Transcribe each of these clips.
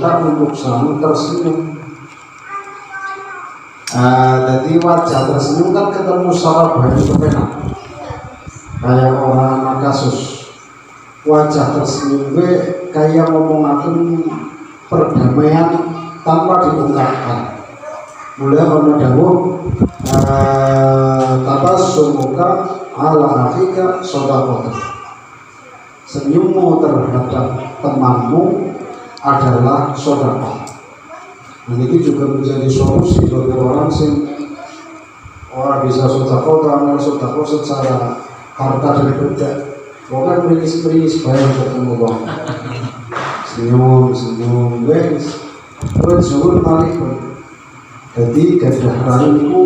suka untuk selalu tersenyum. Jadi wajah tersenyum kan ketemu secara baik kepenak. Kayak orang kasus wajah tersenyum gue kayak ngomongaken perdamaian tanpa diungkapkan. Mulai karena dawuh tabassumuka ala akhika shadaqah. Senyummu terhadap temanmu adalah sedekah. Dan itu juga menjadi solusi bagi orang orang bisa sedekah atau sedekah secara harta dan benda. Bukan beris bayar ketemu bang. Senyum, wes. Zuhur malik. Jadi gadah rai itu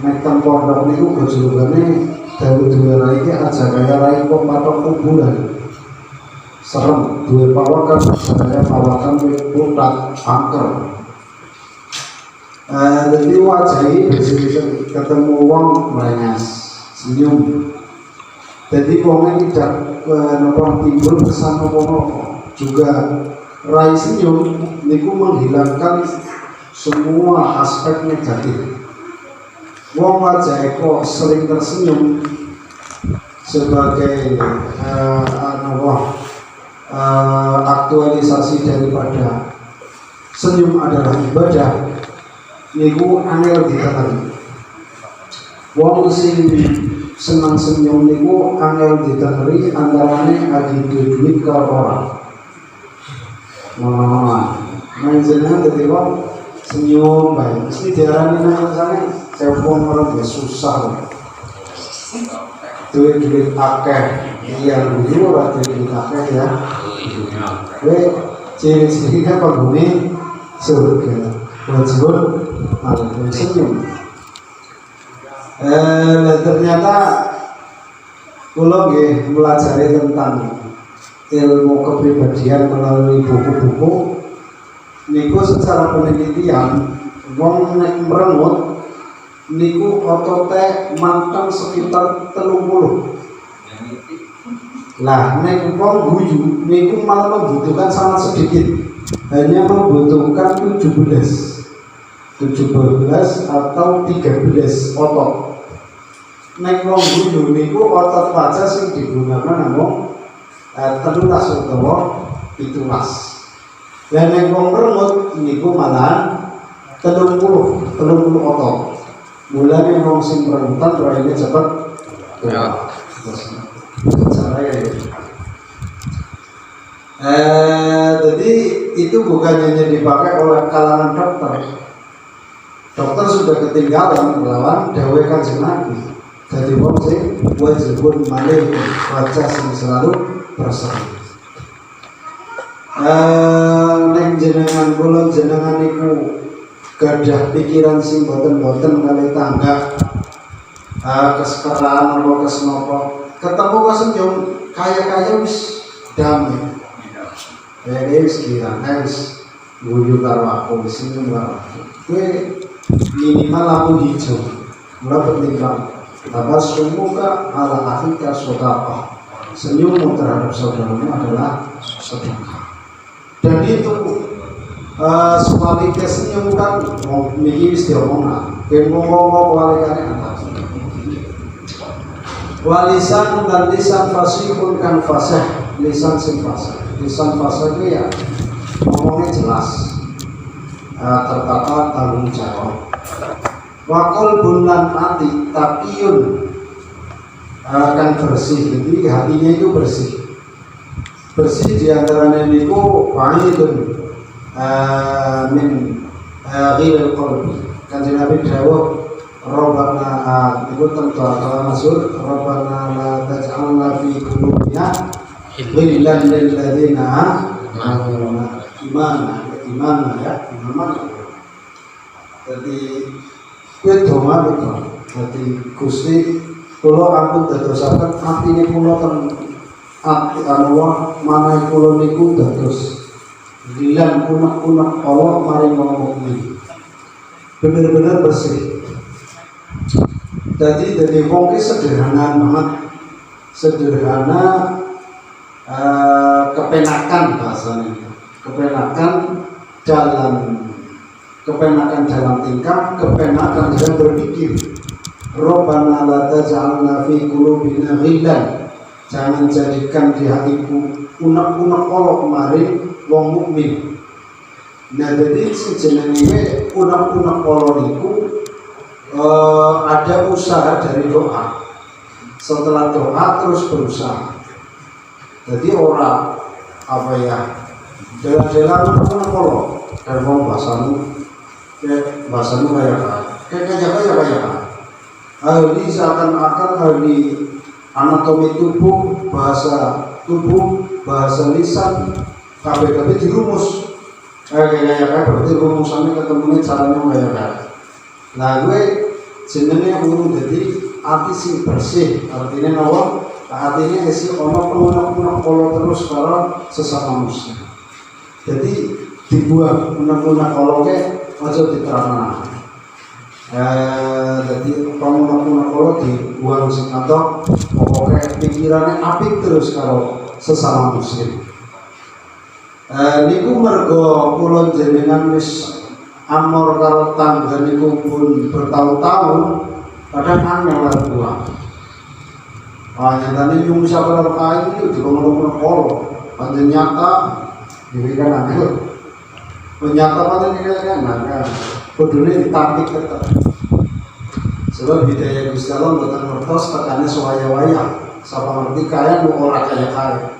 mekan pondok niku gojolane dawuh rai iki aja kaya rai kok patok kuburan. Serem dua pawakan saya pawakan putat angker. Jadi wajah ini bisa ketemu uang merengas senyum. Jadi uangnya tidak nopo timbul kesan nopo juga rai senyum niku menghilangkan semua aspek negatif. Wong wajah kok sering tersenyum sebagai aktualisasi daripada senyum adalah ibadah. Niku angel ditenani. Wong sing senang senyum niku angel ditenani antarane agi duit ke orang. Main jenengan dadi wong senyum bae. Mesti diarani nang sana telepon orang dia susah. Duit akeh iya dulu ora duit akeh ya. Ciri-ciri kan penghuni surga. Wajibul malah senyum. Ternyata kula nggih pelajari tentang ilmu kepribadian melalui buku-buku. Niku secara penelitian wong nek merengut niku otote manteng sekitar 30. Lah nek wong guyu niku malah membutuhkan sangat sedikit, hanya membutuhkan 17 atau 13 otot. Nek wong guyu niku otot wajah sing digunakan namung 13 utawa 17. Lah nek wong merengut niku malah 30 otot. Mulane wong sing merengutan raine cepet. Ya. Cara ya. Jadi itu bukan hanya dipakai oleh kalangan dokter. Dokter sudah ketinggalan melawan dawuh Kanjeng Nabi. Jadi wong sing wajibun malih wajah sing selalu berseri. Nek jenengan kula jenengan niku gadah pikiran sing boten-boten kali tangga kesekeraan apa kesenopo ketemu kesenyum kaya wis damai. Wis kira wis guyu karo aku wis senyum karo aku. Kowe minimal lampu hijau. Mula penting tabassumuka ala akhika shadaqah. Senyummu terhadap saudaramu adalah sedekah. Dan itu sebaliknya senyum kan niki wis diomongna. Kowe ngomong walikane atas. Walisan dan lisan fasihun kan fasih, lisan sing fasih. Lisan fasih itu ya ngomongnya jelas, tertata tanggung jawab. Wakol bulan hati tapiun akan bersih, jadi hatinya itu bersih. Bersih diantaranya niku fa'idun min ghilal qalbi. Kanjeng Nabi dawuh Rabbana itu tentu kalau masyhur Rabbana la taj'alna fi qulubina ghillan lil ladzina amanu iman ya. Jadi kowe donga betul. Jadi Gusti kula ampun dadosaken atine kula ten ati Allah manah kula niku dados ghillan kunak-kunak Allah maring ngomong iki. Bener-bener bersih. Jadi wong ki sederhana banget, sederhana kepenakan bahasanya. kepenakan dalam tingkah, kepenakan dalam berpikir. Rabbana la taj'alna fi qulubina ghillan, jangan jadikan di hatiku unek-unek kolok maring wong mukmin. Nah jadi sejenenge unek-unek kolok niku ada usaha dari doa. Setelah doa terus berusaha. Jadi orang apa ya, jalan-jalan unek-unek kolok dan wong bahasanu kayak ahli seakan-akan ahli anatomi tubuh, bahasa lisan, kabeh dirumus kayak berarti rumusannya ketemunya caranya kayak. Nah gue jenenge urung jadi hati sing bersih, artinya apa? Artinya isi ono penuh kalau terus kalau sesama muslim. Jadi dibuang penuh kalau ke aja diterangkan. Jadi penuh kalau dibuang sing atau pokoknya pikirannya apik terus kalau sesama muslim. Niku mergo kula jenengan wis amor karo tangga niku pun bertahun-tahun, kadang angel lan buah. Nyatane yung siapa karo kain itu ngomong kolo, panjen nyata diberikan angel. Nyata panjen diberikan kan, kudune ditampik tetep. Sebab bidaya Gusti Allah mboten ngertos tekane sewaya-waya, sapa ngerti kaya nu ora kaya-kaya.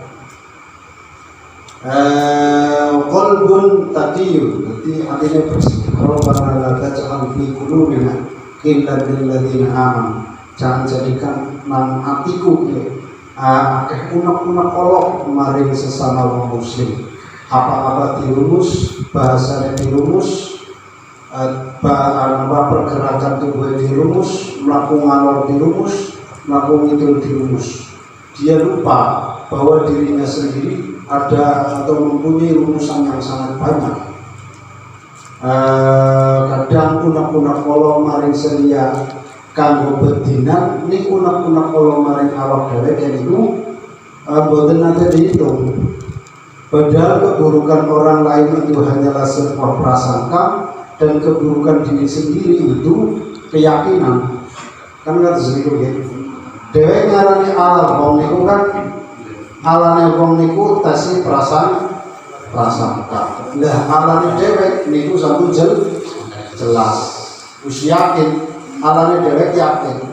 Qalbun taqiyun, berarti hatinya bersih. Rabbana la taj'al fi qulubina ghillan lil ladzina amanu, jangan jadikan nang hatiku akeh unek-unek kolok maring sesama wong muslim. Apa-apa dirumus, bahasanya dirumus, pergerakan tubuh dirumus, mlaku ngalor dirumus, mlaku ngidul dirumus. Dia lupa bahwa dirinya sendiri ada atau mempunyai rumusan yang sangat banyak. Kadang unek-unek kolo maring selia kanggo bedinan, ini unek-unek kolo maring awak dhewe niku mboten nate dihitung. Padahal keburukan orang lain itu hanyalah sebuah prasangka dan keburukan diri sendiri itu keyakinan. Kan kata segitu ya. Dhewe ngarani Allah wong niku kan alane wong niku tesi prasangka. Lah alane dhewek niku sampun jelas. Wis yakin, alane dhewek yakin.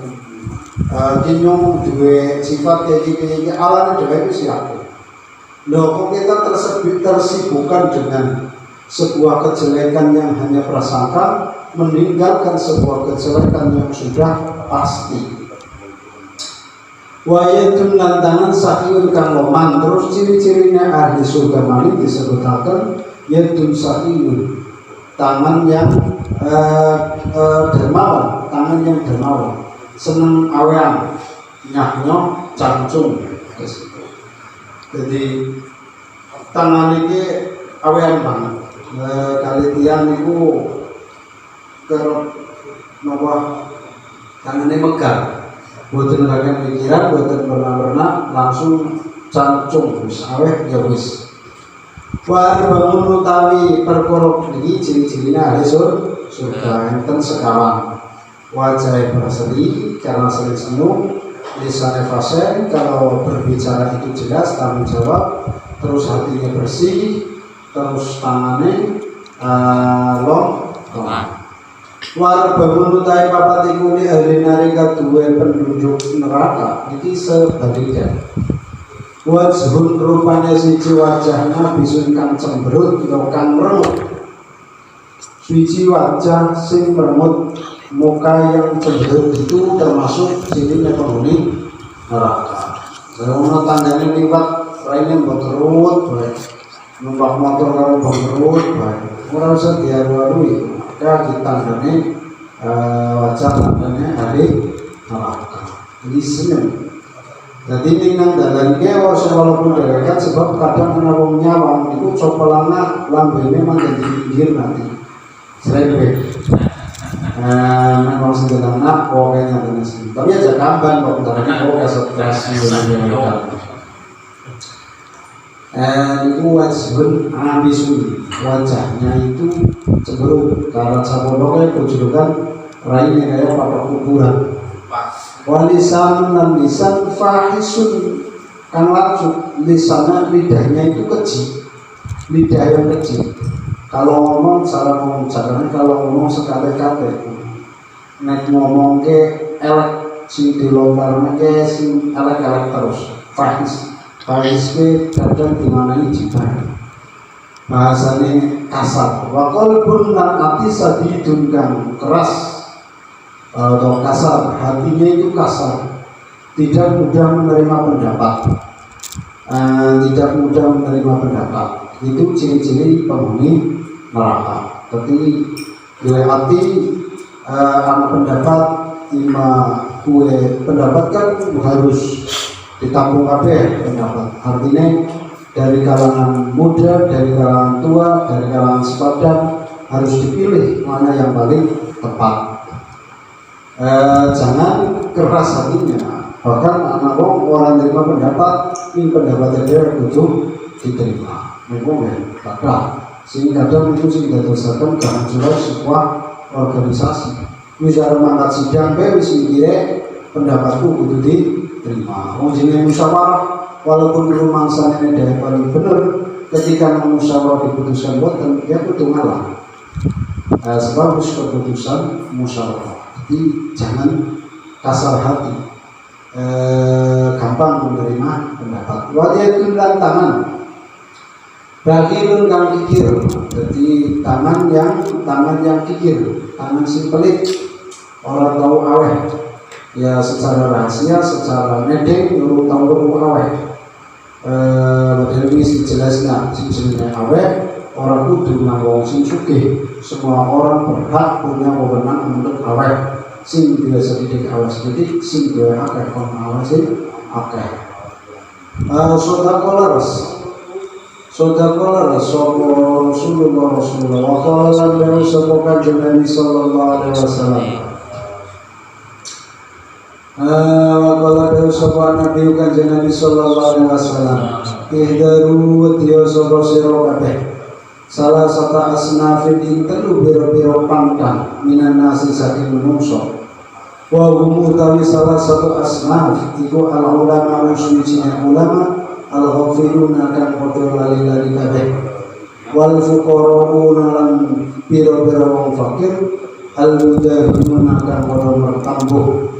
Dinyong duwe sifat kayak gini, alane dhewek wis yakin. Loh kok kita tersibukkan dengan sebuah kejelekan yang hanya prasangka, meninggalkan sebuah kejelekan yang sudah pasti. Wayatun lantangan sahiyun kang loman, terus ciri-cirinya ahli surga mali disebutkan yatun sahiyun, tangan yang dermawan, seneng awean, nyah-nyoh, cangcung. Jadi tangan ini awean banget. Kali tiang niku kerep napa tangannya megah. Boten akan pikiran, boten pernah langsung cancung wis aweh ya wis. Wa bangun utawi perkara niki ciri-cirine ahli surga enten sekawan. Wajah berseri karena sering senyum, lisannya fasih kalau berbicara itu jelas tanggung jawab, terus hatinya bersih, terus tangannya long. War bangun utai papat iku li ahli narika duwe penduduk neraka iki sebaliknya. Wajhun rupanya siji wajahnya bisun kang cemberut atau kang meremut. Siji wajah sing meremut, muka yang cemberut itu termasuk cirinya penghuni neraka. Kalau tanggane liwat raine boterut bae. Numpak motor karo boterut bae. Ora usah diaru-arui. Maka kita tandane wajah tandane ahli neraka. Jadi senyum. Jadi ini nang dalan ke walaupun dekat sebab kadang ana wong nyawang iku copelana lambene mangke pinggir nanti. Srebe. Nang wong sing dalan pokoke nyatane sing. Tapi aja kamban kok ndarane kok stres. Itu wajhun amisun, wajahnya itu cenderung ke arah sabodoknya kujudukan raihnya kayak pada kuburan. Walisan dan lisan fahisun kan langsung lisannya lidahnya itu kecil, lidah yang kecil. Kalau ngomong salah ngomong caranya, kalau ngomong sekate-kate, nek ngomong ke elek sing dilonggarnya ke sing elek-elek terus. Fahis ke kadang dimanai jiban. Bahasanya kasar. Wakol pun lan hati sadidun kang keras atau kasar, hatinya itu kasar, tidak mudah menerima pendapat, itu ciri-ciri penghuni neraka. Tapi dua hati anak pendapat, kue pendapat kan harus ditampung pendapat. Artinya dari kalangan muda, dari kalangan tua, dari kalangan sepadan harus dipilih mana yang paling tepat. Jangan keras hatinya, bahkan anak orang terima pendapat, ini pendapatnya dia butuh diterima. Memang kadang, sehingga kadang itu sehingga terserahkan kehancuran sebuah organisasi. Misalnya mangkat sidang, wis mikirnya pendapatku butuh diterima. Jadi musyawarah, walaupun rumangsanya dia paling benar, ketika musyawarah diputuskan buatan, dia butuh ngalah. Sebab keputusan musyawarah. Jadi jangan kasar hati, gampang menerima pendapat. Wajah dan tangan, bagi kang kikir. Jadi tangan yang kikir, tangan si pelit, orang tahu aweh. Ya secara rahasia, secara medek, orang tahu aweh. Padahal ini si jelasnya aweh. Orang kudu nanggung sing sugih. Semua orang berhak punya wewenang untuk aweh. Sing dia sedikit aweh sedikit, sing dia akeh kon aweh sing akeh. Sodakolas sopo Rasulullah wa qala lahu sopo kanjeng Nabi sallallahu alaihi wasallam. Wa qala lahu sopo Nabi kanjeng Nabi sallallahu alaihi wasallam. Ihdaru tiyo sopo sira kabeh. Salah satu asnafin ing telu biro-biro pangkang minan nasi saking menungso. Wa hum utawi salah satu asnaf iku al ulama uswijine ulama al ghafiruna kang padha lali-lali kabeh. Wal fuqara'una lan biro-biro wong fakir al mujahiduna kang padha mertambuh.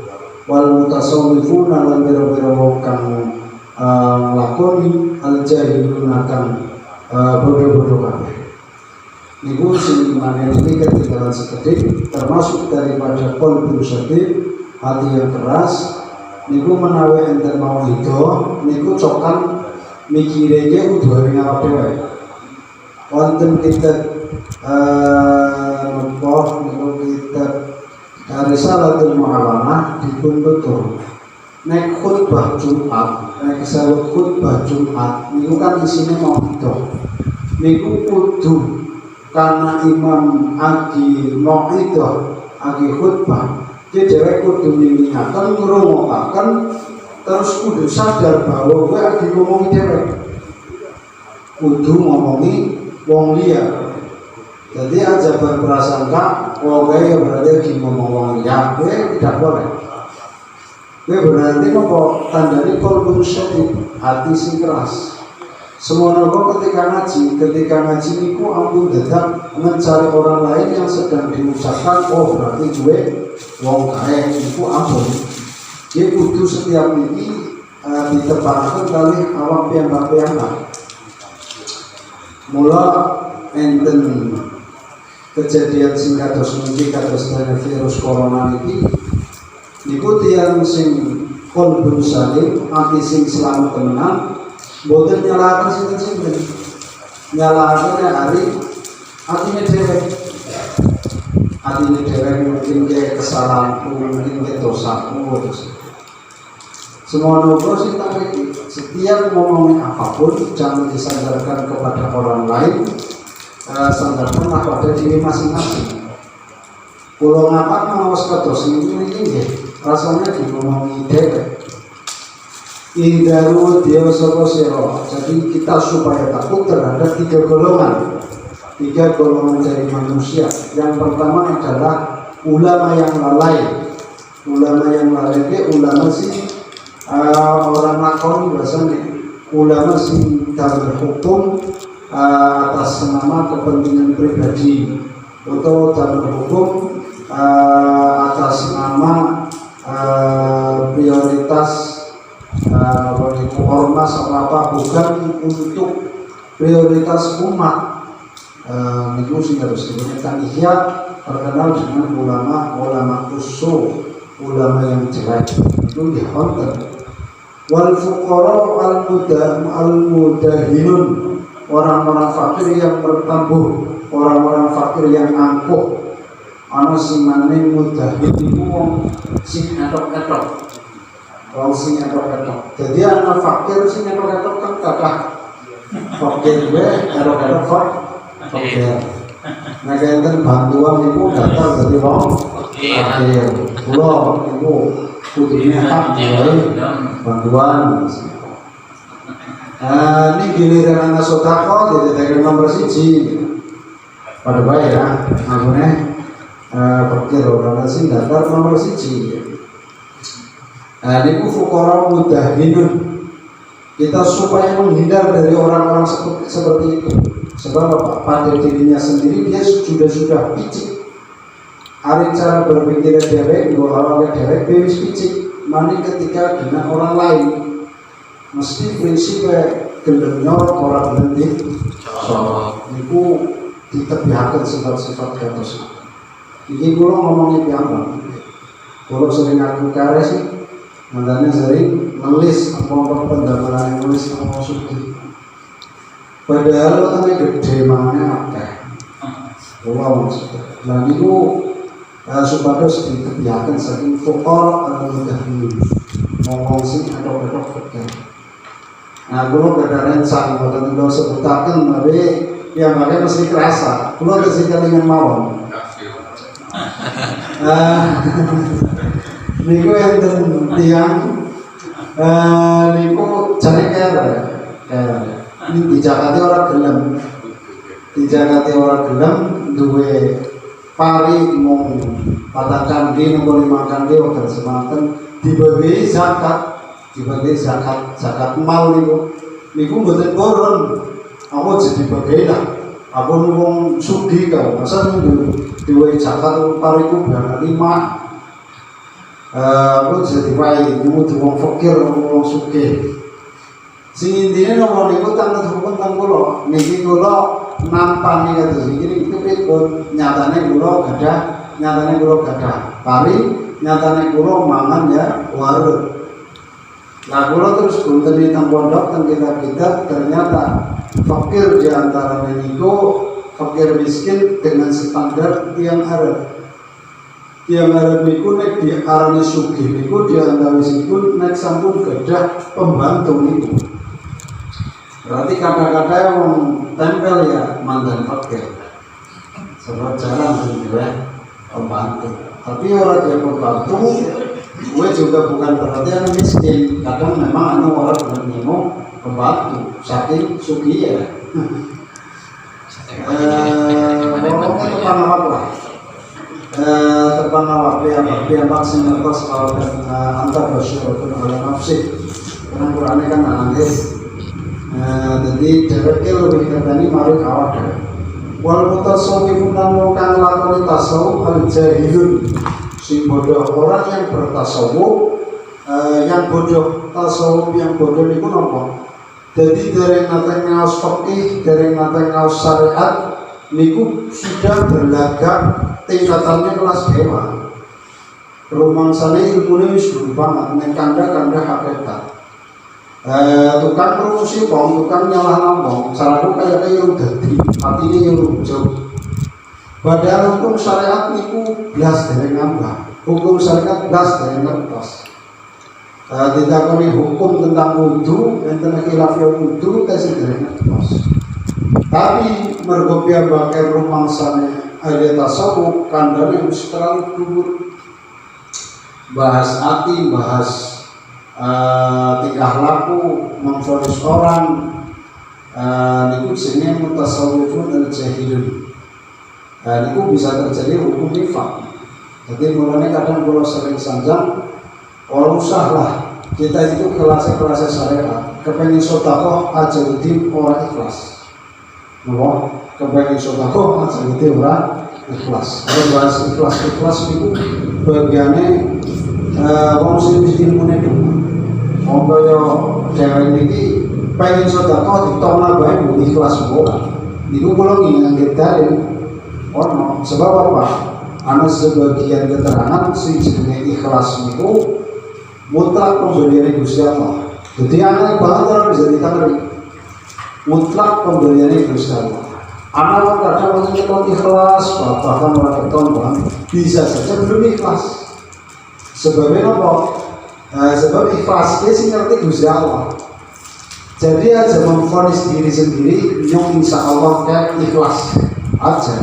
Wal mutasawwifuna lan biro-biro wong kang lakoni al jahiluna kang bodoh-bodoh kabeh. Niku sing maneh iki ketinggalan sekedhik termasuk daripada qalbun syadid, hati yang keras. Niku menawi enten mau itu niku cokan mikirnya kudu hari awak dhewe. Wonten kitab niku kitab Risalatul Mu'awanah dipun tutur. Nek khutbah Jumat, nek sawet khutbah Jumat niku kan isine mau itu. Niku kudu karena imam agi mau'idah, agi khutbah, dia dheweke kudu mengingatkan, ngrungokaken, terus kudu sadar bahwa kowe agi ngomongi dheweke, kudu ngomongi wong liya. Jadi aja berprasangka kowe berarti agi ngomong wong liya, kowe tidak boleh. Kowe berarti apa tandane qalbun syadid, hati sing keras. Semua nopo ketika ngaji niku ampun dadak mencari orang lain yang sedang diucapkan, oh berarti gue wong kae niku ampun. Dia kudu setiap ini ditepakkan kali awak piyambak-piyambak. Mula enten kejadian sing kados niki kados virus corona niki niku tiyang sing qalbun salim, ati sing selamat temenan. Boten nyalakan sinten-sinten, nyalakan hari hatinya dewek mungkin ke kesalahanku, mungkin ke dosaku. Semua nopo sih tak setiap ngomongin apapun jangan disandarkan kepada orang lain, sandarkanlah pada diri masing-masing. Kalau ngapak mau sekedos ini rasanya dingomongi dewek. Indaru dia sapa sira. Jadi kita supaya takut terhadap tiga golongan dari manusia. Yang pertama adalah ulama yang lalai. Ulama yang lalai itu ulama sih orang lakoni bahasanya. Ulama sih dalam hukum atas nama kepentingan pribadi atau dalam hukum atas nama prioritas ormas apa bukan untuk prioritas umat. Itu sih harus diberikan ihya terkenal dengan ulama usul, ulama yang jelek itu dihonten. Wal fuqara al mudahinun, orang-orang fakir yang bertambuh, orang-orang fakir yang angkuh. Ana sing maning mudahin iku wong sing etok-etok. Wong sing etok-etok. Jadi anak fakir sing etok-etok kan kathah. Fakir wae etok-etok fakir. Nah kenten bantuan iku datang dari wong fakir. Kula iku kudune hak bantuan. Ini giliran anak sodako jadi nomor 1 pada baik ya. Makanya fakir orang sing daftar nomor 1. Niku fuqara mudahinun. Kita supaya menghindar dari orang-orang seperti itu. Sebab pada dirinya sendiri dia sudah picik. Hari cara berpikir dewek, dua orang dewek bebas picik. Mani ketika dengan orang lain, mesti prinsipnya gendengnya orang berhenti. Niku ditebihakan sifat-sifat kados. Iki kula ngomongin piyambak. Kula sering aku kare sih. Mandane sering nulis apa-apa pendapatan yang nulis apa suci. Padahal katanya gede mana akeh. Kula maksudnya. Lah niku supados ditebihaken saking fuqara atau mudahin. Ngomong sing atok-atok fakir. Nah, kula gada rencang boten kula sebutaken tapi piyambake mesti kerasa. Kula tesih kelingan mawon. Niku enten tiang niku jane kere. Ini dijakati ora gelem. Dijakati ora gelem duwe pari mung 4 candi nopo 5 candi wonten semanten dibagi zakat. Zakat mal niku mboten koron. Aku jadi bagian. Aku wong sugih kau, masa duwe zakat pariku berangkat 5. Aku jadi wae iku wong fakir wong sugih. Sing intine nomor niku tanpa hukum teng kula. Niki kula nampani kados iki pripun nyatane kula gadah pari, nyatane kula mangan ya warung. Nah kula terus kunteni teng pondok teng kitab-kitab ternyata fakir di antara niku fakir miskin dengan standar tiang Arab. Tiang Arab niku nek diarani sugih niku diantawisipun nek sampun gadah pembantu niku. Berarti kata-kata yang tempel ya mantan fakir. Sebab jarang juga pembantu. Tapi orang yang pembantu, gue juga bukan berarti yang miskin. Kadang memang orang bernimu pembantu, saking sugih ya. Ngomongnya tentang apa? Tentang apa? Pihak sing ngertos kalau antar bersyukur oleh nafsi. Karena Quran kan nangis. Jadi dheweke lebih ngerteni marang awak dhewe. Wal mutasawwifun lan kang lakoni tasawuf al jahilun. Sing bodoh orang yang bertasawuf, yang bodoh tasawuf yang bodoh niku napa? Jadi dereng nate ngaos fikih, dereng nate ngaos syariat niku sudah berlagak tingkatannya kelas dewa. Rumangsane ilmune wis dhuwur banget nek kanda-kanda hakikat. Tukang promosi wong, tukang nyalah wong, salahku kayak yang dadi, artinya yang lucu. Padahal hukum syariat niku blas dereng ngambah, hukum syariat blas dereng ngertos. Ditakoni hukum tentang wudu, tentang khilafiyah wudu, tesih dereng ngertos. Tapi mergo piyambake rumangsane ahli tasawuf kandhane wis terlalu dhuwur. Bahas ati, bahas tingkah laku, memfonis orang, niku jenenge mutasawwifun al-jahilun. Niku bisa terjadi hukum nifaq. Jadi mulanya kadang kalau sering sanjang, kalau usahlah kita itu kelas-kelas syariat, kepengen sedekah aja udim orang ikhlas. Napa? Kepengen sedekah aja udim orang ikhlas. Kalau bahas ikhlas itu bagiannya wong sing ilmune dhewe. Wong kaya dhewe iki pengen sedekah ditolak bae ikhlas ora. Niku kula nginget dalil ono sebab apa? Ana sebagian keterangan sing jenenge ikhlas niku mutlak pemberian Gusti Allah. Jadi anak banget bisa ditangani mutlak pemberian Gusti Allah. Anak kadang orang ikhlas, bahkan orang keton bisa saja belum ikhlas. Sebabnya apa? Sebab ikhlas dia sih ngerti Gusti Allah. Jadi aja memfonis diri sendiri, yang insya Allah kayak ikhlas aja.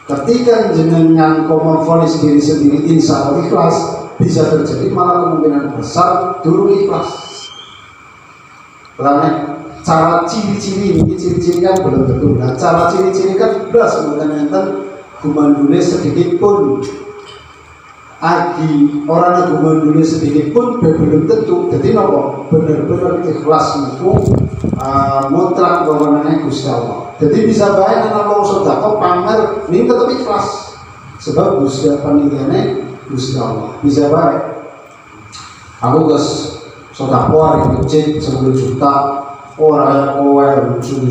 Ketika jenengan kau memfonis diri sendiri insya Allah ikhlas, bisa terjadi malah kemungkinan besar dulu ikhlas. Karena cara ciri-ciri ini ciri-ciri kan belum tentu. Nah, cara ciri-ciri kan belas mungkin gumandule sedikit pun agi orang gumandule sedikit pun belum tentu. Jadi nopo benar-benar ikhlas itu mutlak kewenangan Gusti Allah. Jadi bisa baik anak wong sedekah pamer ini tetap ikhlas. Sebab Gusti paningane Gusti Allah. Bisa baik. Aku guys sedekah hari masjid 10 juta orang kowe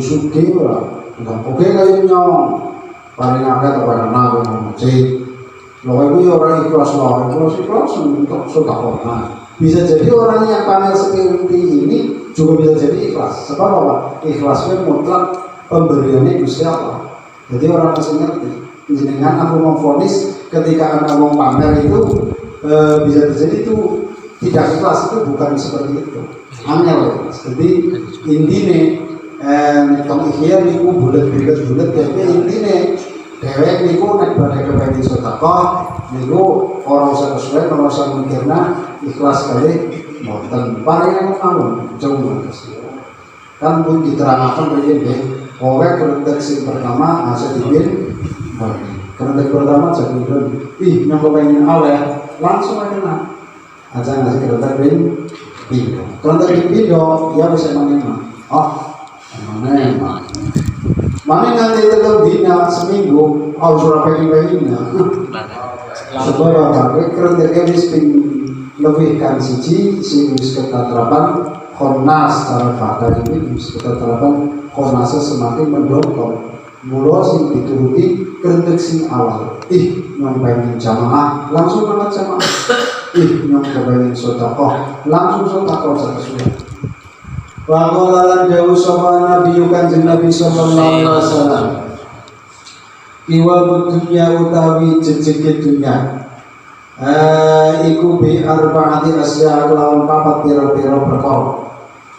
sugi ora. Enggak oke kaya nyong. Paling akeh apa nang masjid. Lho iku ya ora ikhlas untuk sedekah. Bisa jadi orang yang pamer seperti ini juga bisa jadi ikhlas. Sebab apa? Ikhlasnya mutlak pemberiannya Gusti Allah. Jadi orang masih ngerti. Jenengan aku memvonis ketika anak mau pamer itu bisa terjadi itu tidak ikhlas, itu bukan seperti itu. Angel. Jadi intine tong ikhya niku bulet tapi intine dhewek niku nek badhe kepengin sedekah niku ora usah kesuwen ora usah mikirna ikhlas kali mboten paling mawon jauh kan pun diterangkan riyen nggih kowe kerentek sing pertama asa dipin kerentek pertama jadi ih nang kepengin aweh langsung aja aja ngasih kerentek pin pindo kerentek pindo ya bisa mana mana nanti tetap dina seminggu harus surah pengen-pengennya sebab apa? Kerenteknya miskin lebih kan siji si keterapan Khonas cara fakta ini keterapan Khonasnya semakin mendongkol mula sing dituruti kerentek sing awal yang pengen jamaah langsung banget jamaah yang pengen sedekah langsung sedekah sesuai. Waqala jauh sama Nabi Kanjeng Nabi sallallahu alaihi wasallam. Iwa dunya utawi jejeke dunya. Iku bi arba'ati asya lawan papat pira-pira perkara.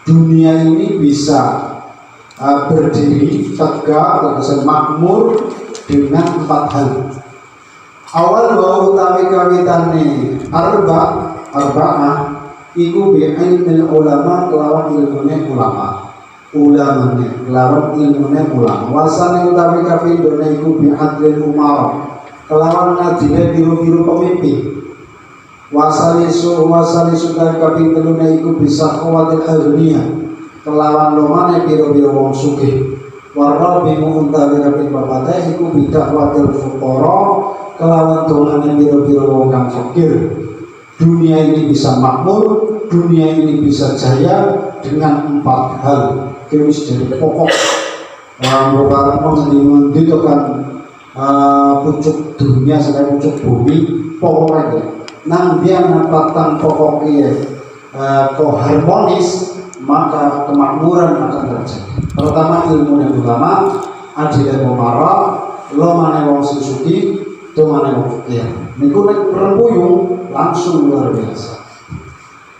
Dunia ini bisa berdiri tegak atau makmur dengan 4 hal. Awal wa utawi kawitane arba'ah iku bi'ilmil ulama kelawan ilmune ulama kelawan ilmune ulama wasane utawi kapindhone iku bi'adlil umar kelawan ngadile biru-biru pemimpin wasali suka kapindhone iku bisa khawatir agniya kelawan lomane biru-biru wong sugih warabi utawi kapindhone iku bidak khawatir fuqara kelawan dolane biru-biru wong kang fakir. Dunia ini bisa makmur, dunia ini bisa jaya dengan 4 hal. Kewis jadi pokok. Bukan mengendi itu kan pucuk dunia sampai pucuk bumi pokoknya. Nang dia menempatkan pokoknya harmonis maka kemakmuran akan terjadi. Pertama ilmu yang utama, adil yang memarah, lo mana wong suci, itu mana wong fakir. Niku nek rempuyung langsung luar biasa.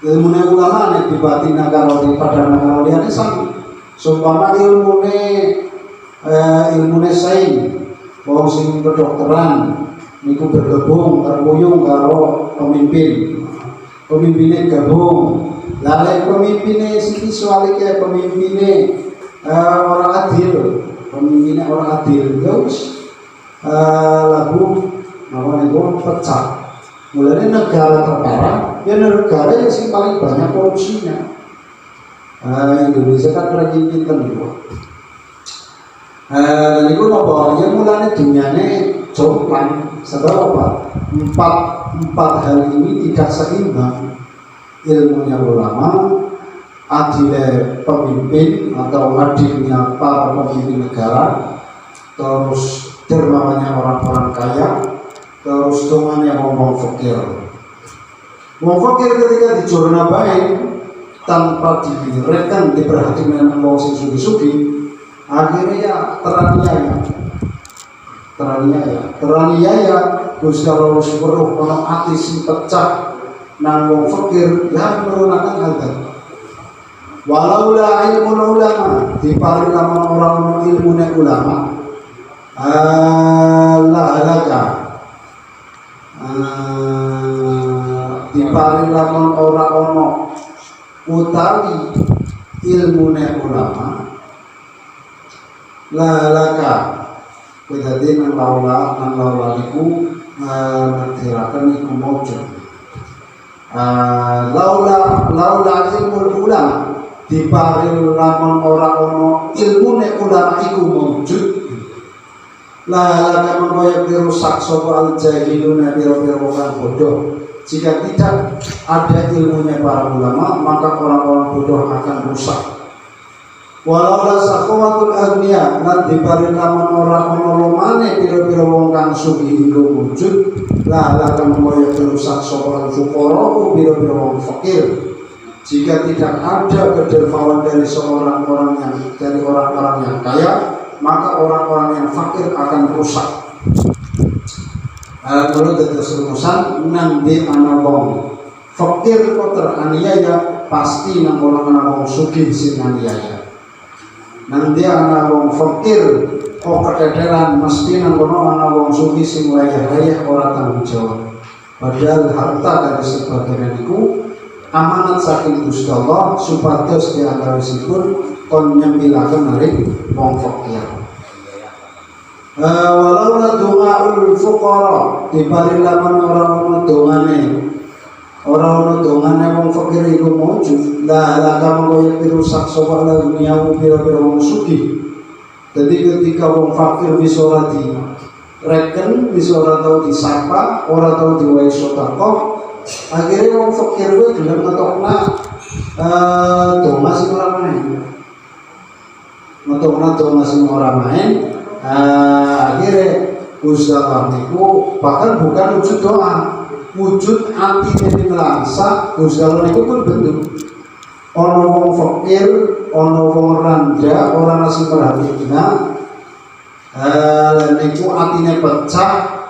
Ilmune ulama nek dibatina karo di padana karo liyane sami. Sumpama ilmune sains, wong sing kedokteran niku bergabung terpuyung karo pemimpin. Pemimpinnya gabung Lalu pemimpinnya sini soalnya kayak pemimpinnya orang adil, pemimpinnya orang adil, terus lagu namanya gue pecah. Mulanya negara terparah, ya negara yang sih paling banyak korupsinya. Indonesia kan lagi pinter nih. Dan itu apa? Ya mulanya dunianya jomplang. Sebab apa? Empat hal ini tidak seimbang. Ilmunya ulama, adilnya pemimpin atau adilnya para pemimpin negara, terus dermawannya orang-orang kaya, terus dongannya ngomong fakir. Ngomong fakir ketika dicurna baik tanpa direkan diperhatikan dengan sing sugi-sugi, akhirnya teraniaya Gusti Allah subhanahu wa ati sing pecah nang wong fakir ya merunakan adab. Walaula ilmu ulama diparing lamun orang ilmu ulama halaka diparing lamun ora ono utawi ilmu ulama lalaka berarti nang laula iku mentirakan iku maujud laula ilmu ulama diparing lamun ora ono ilmune ulama iku maujud lalaka mengkoyak dirusak sapa al jahiluna biro-biro kang bodoh. Jika tidak ada ilmunya para ulama maka orang-orang bodoh akan rusak. Walau la sakhawatul agniya lan diparing lamun ora ono lomane pira-pira wong kang sugih iku wujud la mengkoyak rusak sapa fuqara pira-pira wong fakir. Jika tidak ada kedermawan dari orang-orang yang kaya maka orang-orang yang fakir akan rusak. Menurut terus-terusan nanti ana wong fakir kok teraniaya pasti nang orang wong sugih sing aniaya. Nanti ana wong fakir kok kedederan mesti nang ana wong sugih sing wayah-wayah ora tanggung jawab. Padahal harta dari sebagian itu amanat saking Gusti Allah supados diantawisipun kon nyempilaken maring wong fakir. Walau la du'aul fuqara diparing lamun ora ono dongane wong fakir iku mujud la kamu koyo rusak sapa la dunia pira-pira wong sugih. Jadi ketika wong fakir wis ora direken, wis ora tau disapa, ora tau diwai sedekah, akhirnya wong fakir kuwi gelem ngetokna donga sing ora main. Ngetokna donga sing ora main. Akhirnya Gusti Allah niku bahkan bukan wujud doa, wujud hati yang melangsa. Gusti Allah niku pun bentuk ono wong fakir, ono wong randa, orang nasi perhatian. Niku atine pecah.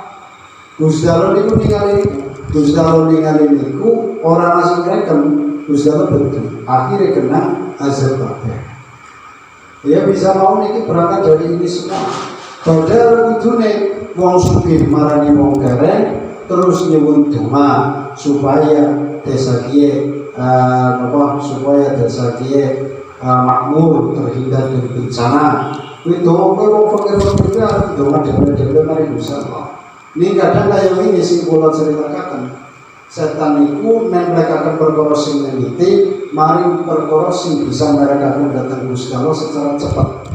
Gusti Allah niku ningali niku orang nasi mereka. Gusti Allah bentuk. Akhirnya kena azab kabeh. Ya bisa mau niki berangkat dari ini semua. Padahal kudune wong sugih marani wong kere terus nyuwun donga supaya desa kiye makmur terhindar dari bencana. Kuwi donga wong fakir donga dhewe mari Gusti Allah. Ini kadang kaya ini sing kula ceritakan. Setan niku nemplekaken perkara sing niti, mari perkara sing bisa merekaken datang Gusti Allah secara cepat.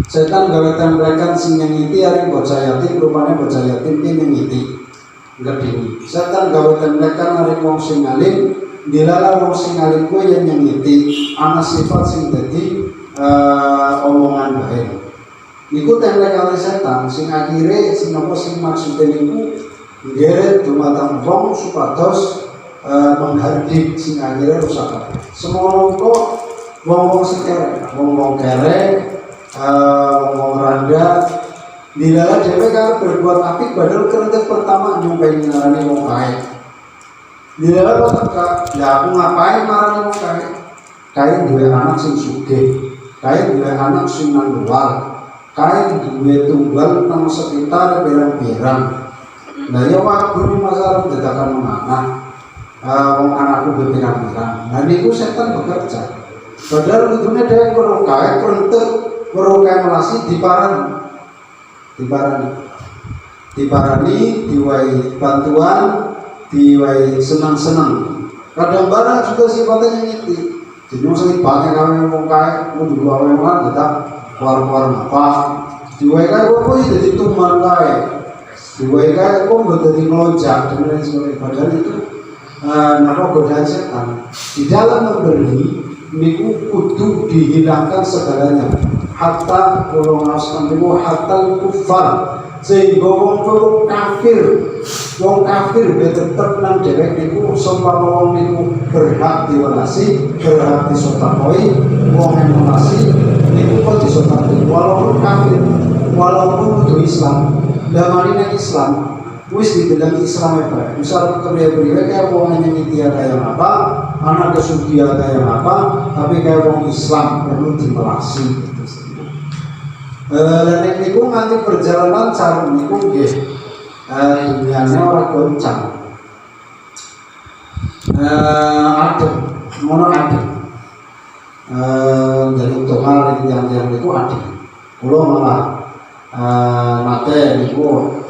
Setan gawe templekan sing niti ari bocah yatim rupane bocah yatim ki niti. Gedhi. Setan gawe templekan ari wong sing alim, dilala wong sing alim kuwi yen niti, ana sifat sing dadi omongan bae. Niku templekan setan sing akhire sing apa sing maksude niku nggeret dumateng wong supados menghardik sing akhirnya rusak. Semua kok wong sing kere, wong kere, wong randa, dilala dhewe kan berbuat apik padahal kerja pertama nyumpain ngarani wong kaya. Dilala kok ya aku ngapain marani wong kaya? Kaya duwe anak sing sugih, kaya duwe anak sing nang luar, kaya duwe tunggal nang sekitar berang-berang. Nah ya waktu ini masalah dadakan anak wong anakku berpirang-pirang. Nah niku setan bekerja. Padahal kudune dhewe kerokae krentek, kerokae melasi diparani, diwai bantuan, diwai senang-senang. Kadang barang juga sifatnya nyiti. Jadi misalnya banyak kami wong kae, mau dulu awal kan kita keluar-keluar apa? Diwai kae kok jadi tuman kae. Diwai kae kok jadi melonjak dan lain sebagainya. Padahal itu napa godaan setan. Di dalam memberi niku kudu dihilangkan segalanya. Hatta kalau ngaskan niku hatta kufar, sehingga wong kafir tetep nang dhewek niku seumpama wong niku berhak diwelasi, berhak disotakoi, wong yang melasi niku kok disotakoi walaupun kafir, walaupun kudu Islam. Damane nek Islam wis dibilang Islam apa? Misal kepriye-priye kayak wong nyengiti kayak apa, anak kesugihan kayak apa, tapi kayak wong Islam perlu dimelasi gitu. Nek niku nganti perjalanan cara niku nggih duniane ora goncang. Adem, mono adem. Dari untuk hal yang niku adem. Kulo malah nate niku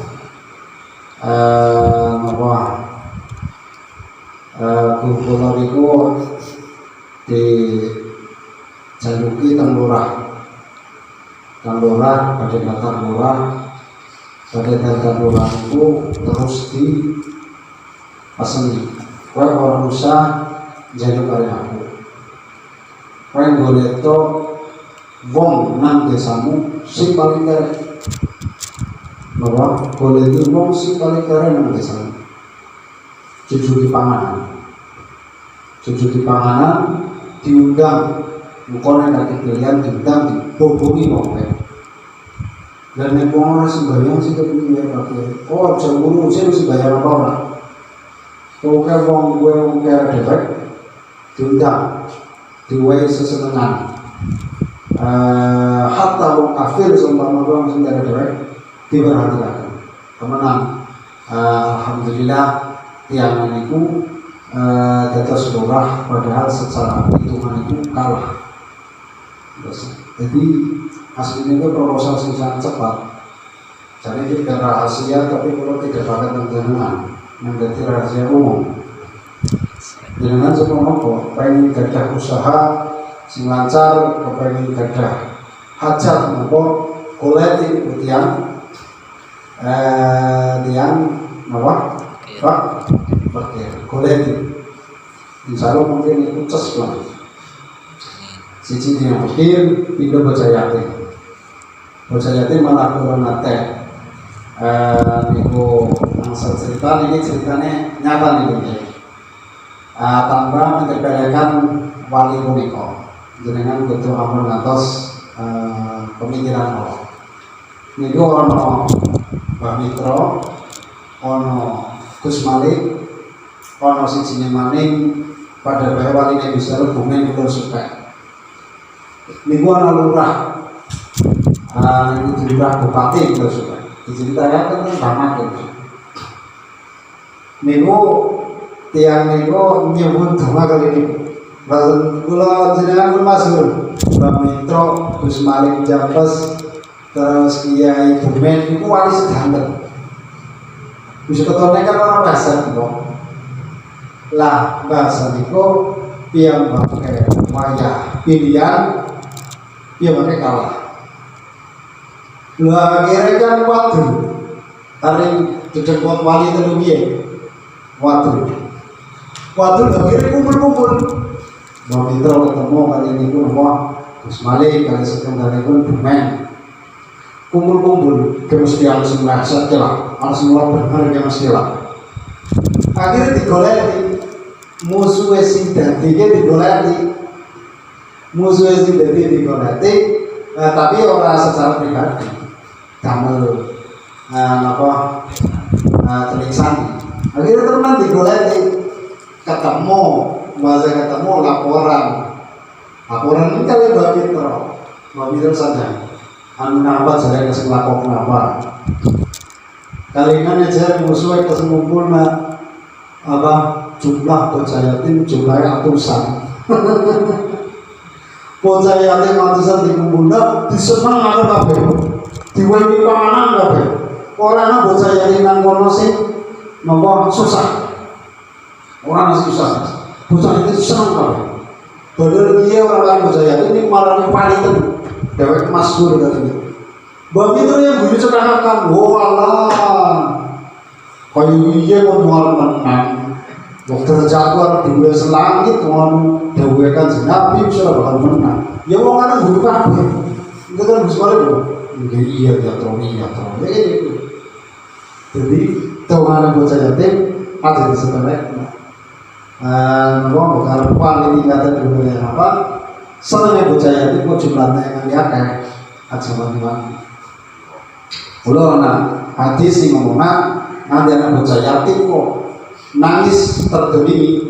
kumpul niku di jaluki teng lurah pada datar lurah itu terus di paseni. Kowe ora usah jaluk karo aku. Kowe golek to wong nang desamu sing paling kere. Bahwa boleh itu wong sing paling kere nang desamu. Cucu di panganan diundang, bukan kaki pilihan diundang dibobongi wong. Dan nek wong ora sembahyang sing kepengin pakai. Oh, jamburu sing sembahyang apa ora? Pokoke wong kowe wong kere dewek diundang, diwehi sesenengan. Hatta wong kafir seumpama wong sing kere dewek diperhatikan. Kemenang. Alhamdulillah tiang niku dados lurah padahal secara hitungan itu kalah. Jadi aslinya itu proposal sing sangat cepat. Jadi tidak rahasia tapi kalau tidak pakai tentuan menjadi rahasia umum. Jangan semua nopo pengen gadah usaha sing lancar, kepengen gadah hajat nopo kolektif tiang apa? Pak kolektif. Insya Allah mungkin itu ces banget. Siji dina pikir pindah bocah yatim malah kurang nate. Niku langsung cerita ini ceritanya nyata nih. Tanpa menyepelekan wali punika. Jenengan betul ampun ngantos pemikiran Allah. Niku ono Mbah Mitra, ono Gus Malik, ono sijine maning pada bae waline bisa hubungan kula suka. Niku ana lurah, niku lurah bupati kula suka. Diceritakan tentang Bamak. Niku tiang niku nyebut donga kali niku. Lalu kula jenengan pun masyhur. Mbah Mitra, Gus Malik Jambes, terus Kiai Bumen niku wali sedanten. Bisa ketone kan orang bahasa niku. Lah bahasa niku piang pakai wayah pilihan piang pakai kalah. Lu akhirnya kan waktu tarik dedek buat wali telu piye. Waktu akhirnya kumpul-kumpul. Mbah Mitra ketemu kali ini pun Gus Malik kali sekali pun Bumen. Kumpul-kumpul ke mesti harus merasa celah, harus mulai benar ke mesti lah. Akhirnya digoleti musuh sing dadi digoleti, tapi orang secara pribadi kamu tulisan. Akhirnya teman digoleti ketemu laporan ini kali Mbah Mitra saja. Anu napa jare kesing lakon napa. Kalingan aja musuhe kesing ngumpul apa jumlah bocah yatim jumlahnya ratusan. Bocah yatim ratusan dikumpulkan diseneng karo kabeh. Diwehi panganan kabeh. Ora ana bocah yatim nang kono sing napa susah. Ora ana susah. Bocah yatim seneng kabeh. Padahal dia orang lain bocah yatim ini malah palitan. Dewek masyhur katanya. Begitu yang bunyi sekarang, oh Allah, kayu iya mau mual menang, dokter jaguar di wilayah selangit mau dewekan senapi sudah bakal menang. Ya mau kan bunyi apa? Itu kan bisa balik iya ya terus ya gitu. Jadi tawaran bocah yatim ada di sebelah. Mau kalau paling kata dulu yang apa? Senangnya bocah yatim kok jumlahnya yang diakai aja bagaimana? Ulo nak hadis sing ngomongna nanti anak bocah yatim kok nangis tergelimi.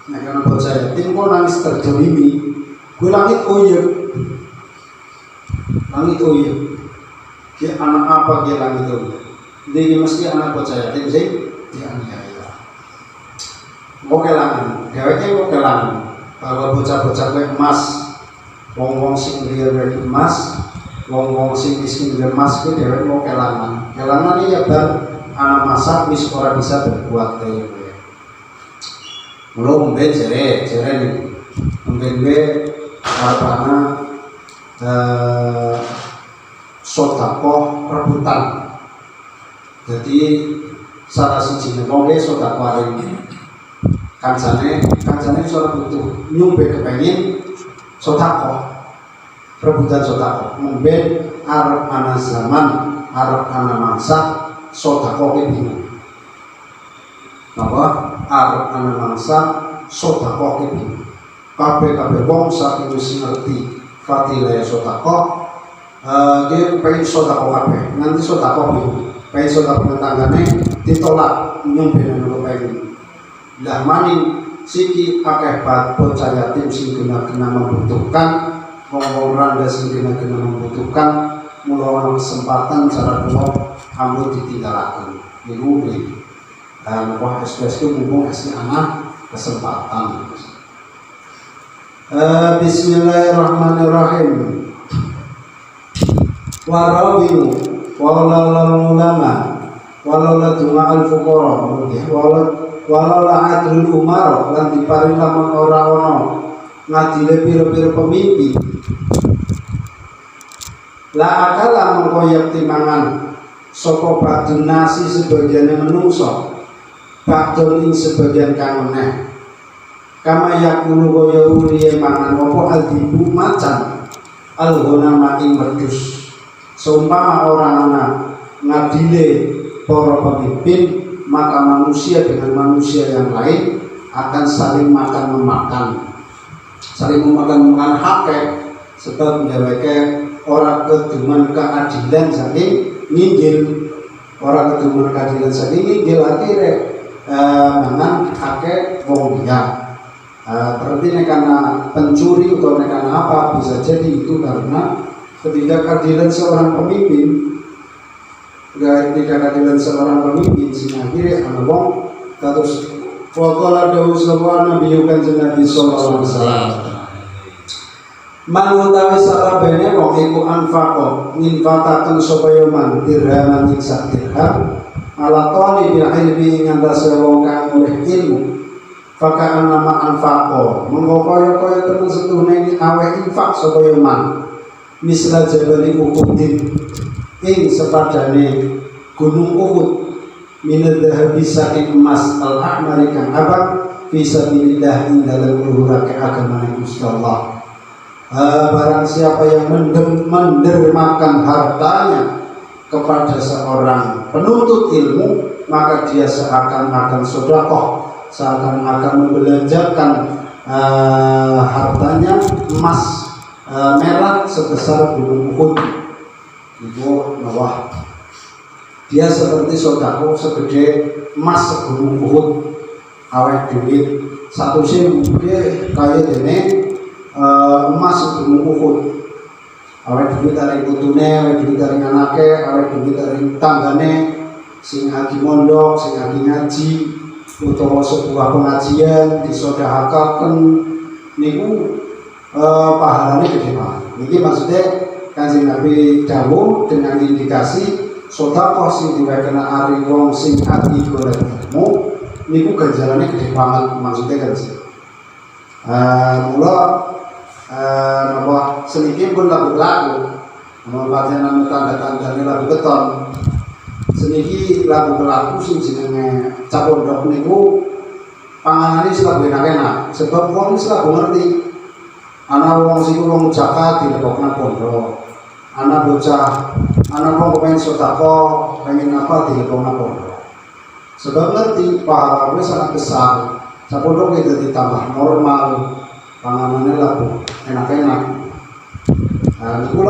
Nah karena bocah yatim kok nangis tergelimi, gue langit koyek. Langit uyuh, dia anak apa dia langit uyuh? Dia mesti anak bocah yatim sih, dia aniaya. Mau kelangan, deweknya mau kelangan. Kalau bocah-bocah kayak emas, wong-wong sing dia dari emas, wong-wong sing miskin dari emas, itu dewek mau kelangan. Kelangan ini ya bar anak masak wis ora bisa berbuat kayak gue. Belum jere nih, gue karena sodakoh rebutan. Jadi salah siji wonge sodakoh ini kancane ora butuh nyumpe kepengin sodakoh rebutan sodakoh mungkin arep ana zaman arep ana mangsa sodakoh ki bingung napa arep ana mangsa sodakoh ki bingung kabeh wong saking wis ngerti fadilah sodakoh. Dia pengen sodakoh kabeh nanti sodakoh ini pengen sodakoh tanggane ditolak nyumpin dulu pengen lah maning siki akeh bocah yatim sing kena membutuhkan wong-wong randa sing kena membutuhkan mulai kesempatan cara kula ampun ditinggalaken niku dan wah SPSK mumpung kasih anak kesempatan. Bismillahirrahmanirrahim. Warabiu walalal ulama walala duma'al fuqara walala adrul umar lan diparing lamun ora ana ngadile pira-pira pemimpin la akala mengko yaktimangan sapa badun nasi sebagian menungso badun ing sebagian kang meneh kama yakulu kaya uriye mangan apa aldibu macan alghonama ing wedhus. Seumpama orang anak ngadile para pemimpin, maka manusia dengan manusia yang lain akan saling makan memakan hakek sebab menjawabkan orang keduman keadilan saking nginjil akhirnya mangan hakek wong dia. Berarti karena pencuri atau karena apa bisa jadi itu karena ketika keadilan seorang pemimpin sehingga akhirnya ana wong terus faqala dawu sawana Nabi Nabi sallallahu alaihi wasallam man utawi sakabehane wong iku anfaqo nginfaqaken sapa man dirhaman ing sak dirham ala talibil ilmi ing atase wong kang oleh ilmu faka nama anfaqo mengko kaya temen setuhne iki aweh infak sapa man misla jabali Uhudin ing sepadane gunung Uhud minad dhahabi saking emas al-ahmar kang abang fisabilillah ing dalam luhurake agama Gusti Allah. Barang siapa yang mendermakan hartanya kepada seorang penuntut ilmu maka dia seakan-akan sedekah, seakan-akan membelanjakan hartanya emas merah sebesar gunung Uhud. Itu nawah dia seperti sodako segede emas segunung Uhud. Awet duit satu sim dia kaya dene emas segunung Uhud. Awet duit dari putune, awet duit dari anake, awet duit dari tanggane, sing lagi mondok, sing lagi ngaji, utawa sebuah pengajian disodahakaken niku pahalanya gede banget. Ini maksudnya Kanjeng Nabi dawuh dengan indikasi sedekah sing diwakilkan ari wong sing ati golek ilmu niku ganjarane gede banget maksudnya kan sih. Mula napa seniki pun lagu-lagu panjenengan tanda-tandane lagu beton. Seniki lagu-lagu sing jenenge capondok niku panganane wis lagu enak-enak sebab wong wis lagu ngerti. Ana wong sing wong Jakarta dilebokna pondok. Ana bocah, ana wong pengen sedekah, pengen apa dilebokna pondok. Sebab ngerti pahala wis sangat besar. Capondok iki dadi tambah normal. Panganane lagu enak-enak. Niku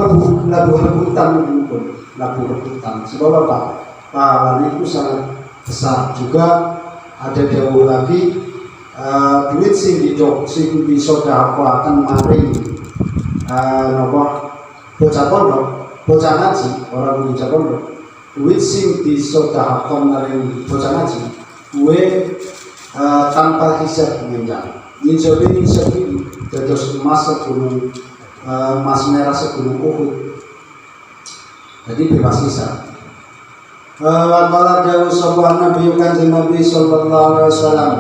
lagu rebutan pun, lagu rebutan. Sebab apa? Pahalanya itu sangat besar. Juga ada dawuh lagi duit sing disodaqahaken maring napa bocah pondok, bocah ngaji, orang bocah pondok. Duit sing disodaqahaken maring bocah ngaji kuwe tanpa hisab menjang. Injobe ini dados emas segunung emas merah segunung Uhud. Jadi bebas hisab. Qala dawuh sapa Nabi Kanjeng Nabi sallallahu alaihi wasallam.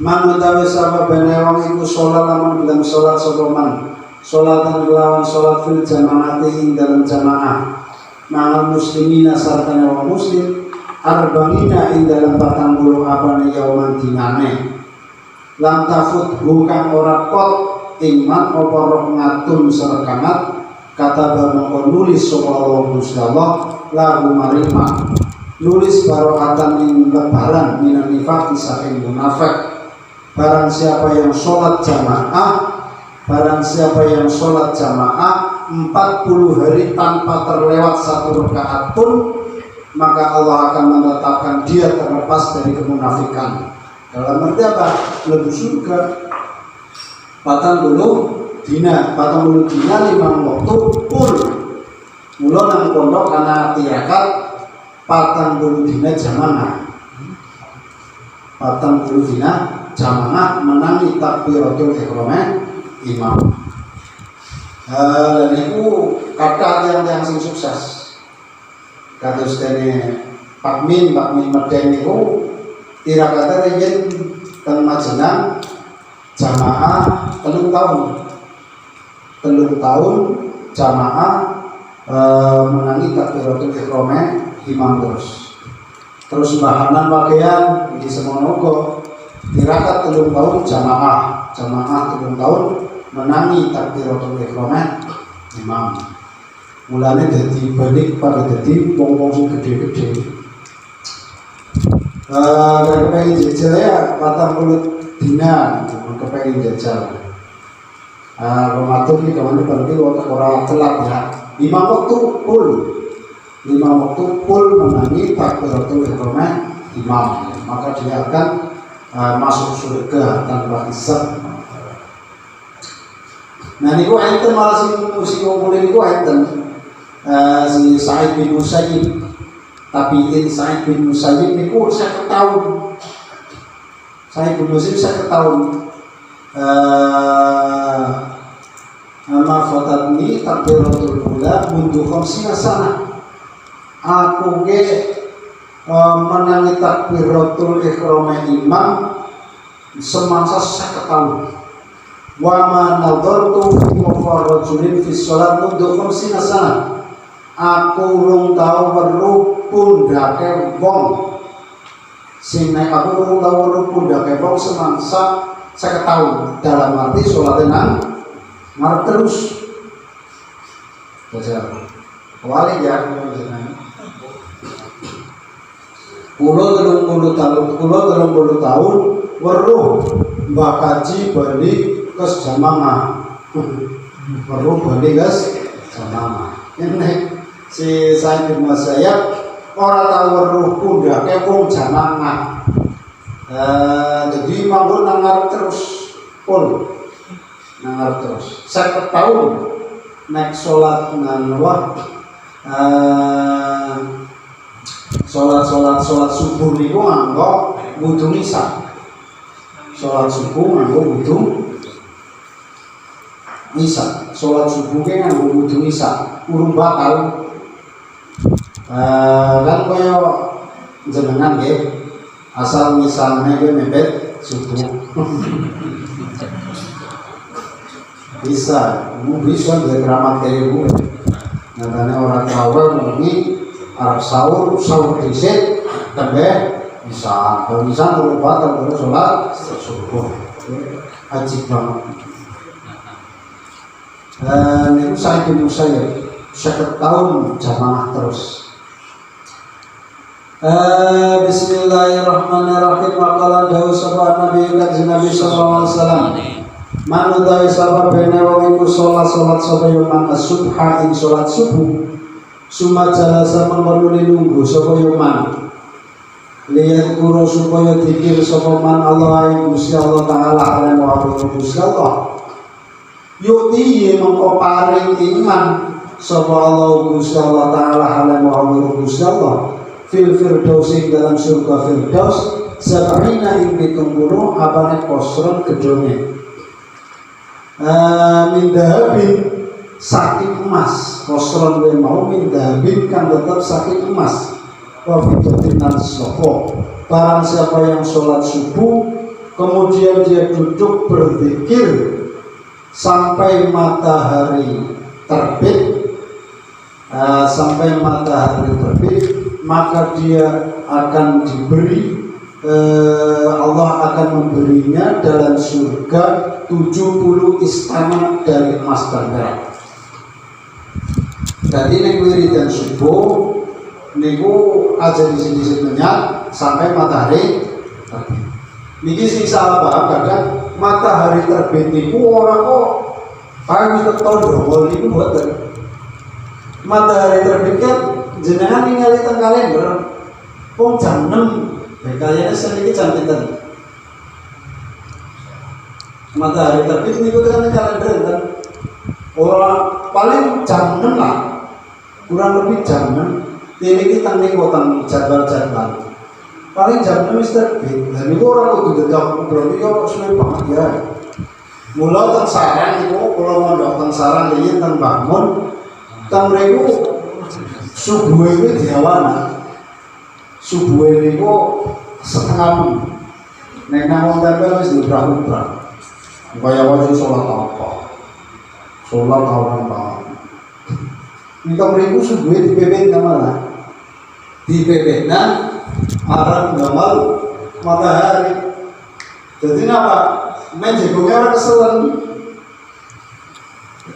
Man utawi sapa bene wong iku salat lamun bilang salat sapa man. Salatan lawan salat fil jamaati ing dalam jamaah. Ma'al muslimina sartane wong muslim arba'ina ing dalam 40 apane yauman dinane. Lam tafut bukan ora pot iman apa roh ngatun serekamat kata bangko nulis sapa Allah lagu marima nulis baroatan ing lebaran minan nifaq saking munafik. Barang siapa yang sholat jamaah 40 hari tanpa terlewat satu rakaat pun maka Allah akan menetapkan dia terlepas dari kemunafikan. Dalam arti apa? Lebih surga 40 dina 5 waktu full. Mula nang pondok ana tirakat 40 dina jamaah. 40 dina jamaah menangi takbiratul ihram imam. Dan itu kata yang sing sukses. Kados dene Pak Min Meden niku tirakate yen teng Majenang jamaah 3 tahun jamaah menangi takbiratul ihram imam terus bahanan pakaian di semono uga tirakat 3 tahun jamaah 3 tahun menangi takbiratul ihram imam. Mulane dadi balik pada dadi wong-wong sing gede-gede. Kepengin jajal ya 40 dina, kepengin jajal. Ramadan iki kemana berarti ora telat ya. 5 waktu full menangi takbiratul ihram imam. Maka dia akan masuk surga tanpa hisab. Nah niku enten malah sing ngumpulin niku enten si Sa'id bin Musayyib. Tapi Sa'id bin Musayyib niku 50 tahun. Sa'id bin Musayyib 50 tahun. Nama fatatni takbiratul ula mundu khamsina sana. Aku ge menangi takbiratul ihram imam semangsa 50 tahun. Wa ma nadartu fi rajulin fi shalat mundu khamsina sana. Aku urung tau weruh pundhake wong sing nek aku urung tau weruh pundhake wong semangsa 50 tahun dalam arti salate nang ngarep terus. Baca wali ya Kulo 30 tahun weruh Mbah Kaji bali kes jamaah. Weruh bali kes jamaah. Ini si Sa'id bin Musayyib ora tau weruh pundake wong jamaah. Jadi manggon nang ngarep terus pun nang ngarep terus 50 tahun nek salat nang salat subuh niku nganggo wudu isya. Salat subuh nganggo wudu isya. Salat subuh ki nganggo wudu isya. Urung batal. Kan kaya jenengan nggih asal misalnya gue mepet subuh bisa dia keramat kayak gue nyatanya orang awal ini Arab sahur dhisik tembeh bisa kalau bisa lupa terus sholat subuh ajib banget. Ini saya setiap tahun jamaah terus. Bismillahirrahmanirrahim. Makalan dawu sapa Nabi kanjeng Nabi sallallahu alaihi wasallam. Manutawi sapa bene wong iku salat sapa yuman as-subha ing salat subuh. Suma jalasa mengkonuli nunggu sapa yuman. Lihat kuro supaya dikir sapa man Allah ing Gusti Allah taala alaihi wa Gusti Allah. Yuti mengko paring iman sapa Allah Gusti Allah taala alaihi wa Gusti Allah. Fil firdausi dalam surga firdaus sabarina ing 70 abane kosron gedone min dahabin saking emas kosron we mau min dahabin kan tetap saking emas wa fitotinan soko barang siapa yang sholat subuh kemudian dia duduk berzikir sampai matahari terbit maka dia akan diberi Allah akan memberinya dalam surga 70 istana dari emas dan perak. Jadi nek wiridan subuh niku aja di sini sebenarnya sampai matahari terbit. Niki sing salah paham kadang matahari terbit niku ora kok kaya tondo niku mboten. Matahari terbit kan jenengan ningali teng kalender wong jam 6 kayaknya sedikit jam pinten matahari terbit niku teng kalender kan orang paling jam 6 lah kurang lebih jam 6 ini kita niku teng jadwal paling jam 6 wis terbit dan niku ora kudu dedek berarti yo suwe banget ya mula teng sarang niku kula mondok teng sarang riyin teng bangun teng mriku subuh itu diawana subuh itu setengah nek nang tempel wis diubrah-ubrah kaya wae salat apa salat orang banget nika mriku subuh dipepet namanya dipepet nang arep ngamal matahari jadi napa men jegongnya ora keselen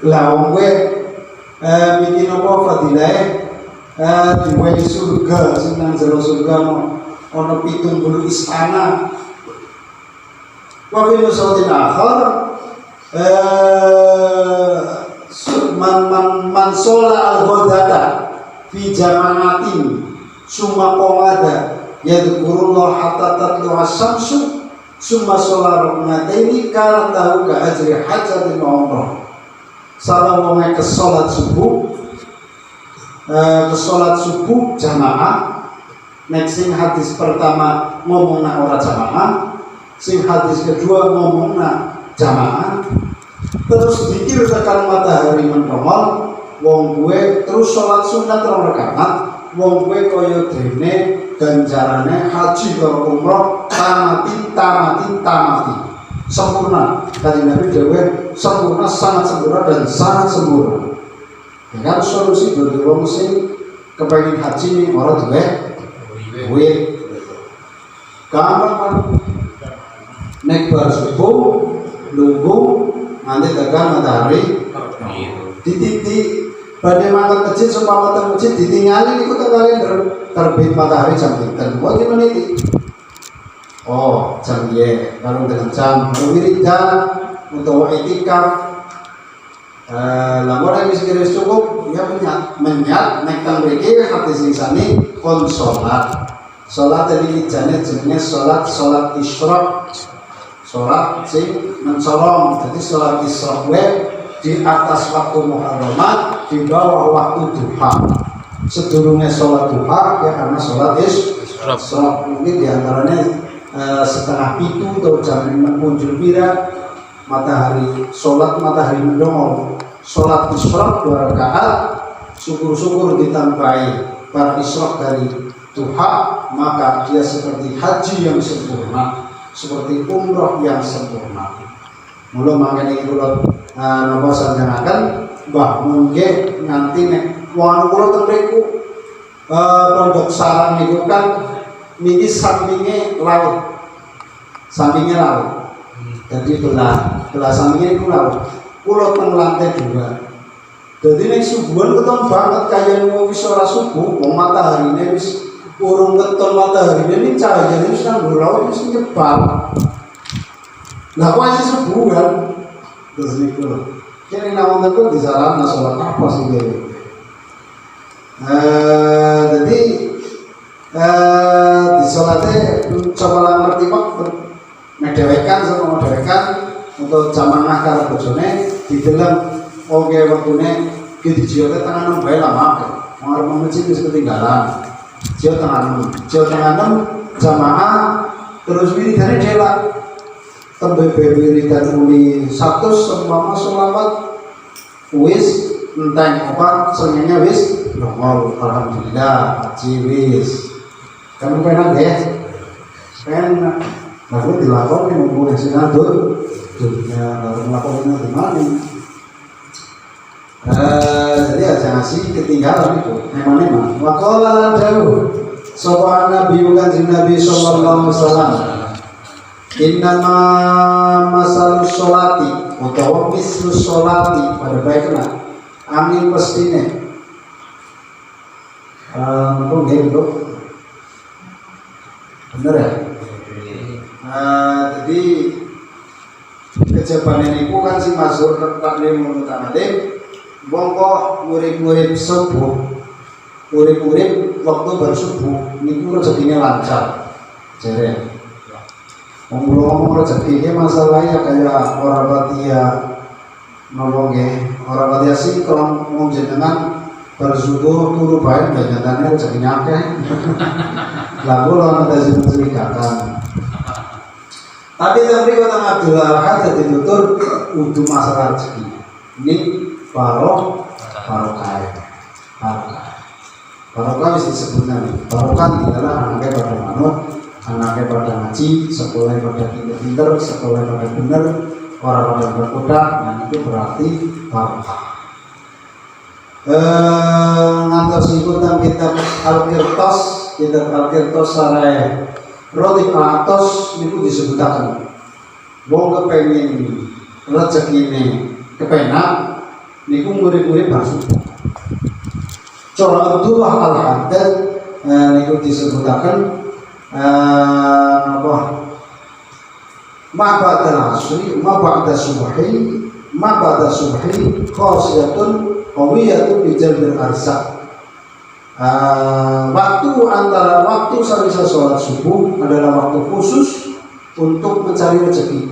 lah wong kowe bikin apa fadilah diwehi surga sing nang jero surga ana 70 istana wa fi nusatin akhar man shola al-ghadata fi jama'atin summa qawada yadhkurullah hatta tatlu as-samsu summa shola rak'ataini kana tahu ka ajri hajatin umrah. Salah wong ke salat subuh jamaah. Nek sing hadis pertama ngomongna ora jamaah, sing hadis kedua ngomongna jamaah. Terus dikir tekan matahari menromol, wong gue terus sholat sunat rong rakaat, wong gue kaya dene ganjarane haji karo umroh tamati. Sempurna. Kanjeng Nabi dawuh sempurna, sangat sempurna dan sangat sempurna. Dengan solusi bagi wong sing kepengin haji ning ora duwe duit. Gampang kan? Nek bar subuh nunggu nanti tekan matahari dititi badhe mangkat masjid supaya teng masjid ditingali niku teng kalender terbit matahari jam pinten. Kok meniti? Oh, jam ye, baru dengan jam wiridan untuk itikaf Lamun wis kira cukup ya menyat nek teng mriki hati sing sani kon salat. Salat iki jenenge salat isyraq. Salat sing mencolong. Jadi salat isyraq di atas waktu muharramat, di bawah waktu duha. Sedurunge salat duha ya karena salat isyraq mungkin diantaranya setengah itu atau jam 5 muncul pira matahari, sholat matahari mendongol, sholat isyraq 2 rakaat, syukur-syukur ditambahi para isyraq dari duha, maka dia seperti haji yang sempurna, seperti umroh yang sempurna. Mula mangkene kula napa sanjangaken mbah mungkin nganti nek wong kula teng mriku pondok sarang niku kan niki sampinge laut. Sampingnya laut. Jadi belah sampingnya itu laut. Pulau teng lantai 2. Jadi nek subuhan keton banget kaya wis ora subuh, wong mataharine wis urung keton mataharine ini cahayane wis nang laut wis nyebal. Lah kok isih subuhan. Terus niku. Kene nawon teku disaran salat apa sih dhewe. Jadi di sholatnya coba lah ngerti kok medewekan sama medewekan untuk jamaah karo bojone dideleng oke waktune ki dijiyoke tangan 6 bae lama mau masjid wis ketinggalan jiyo tangan 6 jamaah terus wiridane delak tembe wiridan muni 100 seumpama sholawat wis enteng apa sengenya wis nongol alhamdulillah haji wis kamu pengen ya pengen lalu dilakoni mumpuni sinadul dunia lalu melakukannya di mana jadi aja ngasih ketinggalan itu emang wakola jauh sopan Nabi kanjeng Nabi sallallahu alaihi wasallam innama masalus sholati utawa mislus sholati pada baiknya amin pastinya gitu bener ya jadi kejaban ini kan si masuk taklim mutamadim bongko murid-murid subuh murid-murid waktu bersubuh ini rezekinya lancar jadi ngomong rezekinya masalahnya kayak orang batia nolonge orang batia sinkron ngomong jenengan bersubuh turu baik banyakannya rezekinya akeh lalu lawan ada mencurigakan. Tapi yang berikut Abdul Ahad jadi tutur untuk masalah rezeki. Ini barokah bisa disebutnya. Barokah adalah anaknya pada manut, anaknya pada ngaji, sekolah pada pinter, sekolah pada bener, orang pada berkodak, dan itu berarti barokah. Ngantos ikutan kitab Al-Qirtos Sarai Roti atos niku disebutaken. Wong kepengin rezekine kepenak niku murid-murid bersyukur. Cara Abdullah Al-Haddad niku disebutaken apa? Ma ba'da asri, ma ba'da subhi, khasiyatun qawiyatun bi jalbil arzaq. Waktu antara waktu sawise sholat subuh adalah waktu khusus untuk mencari rezeki.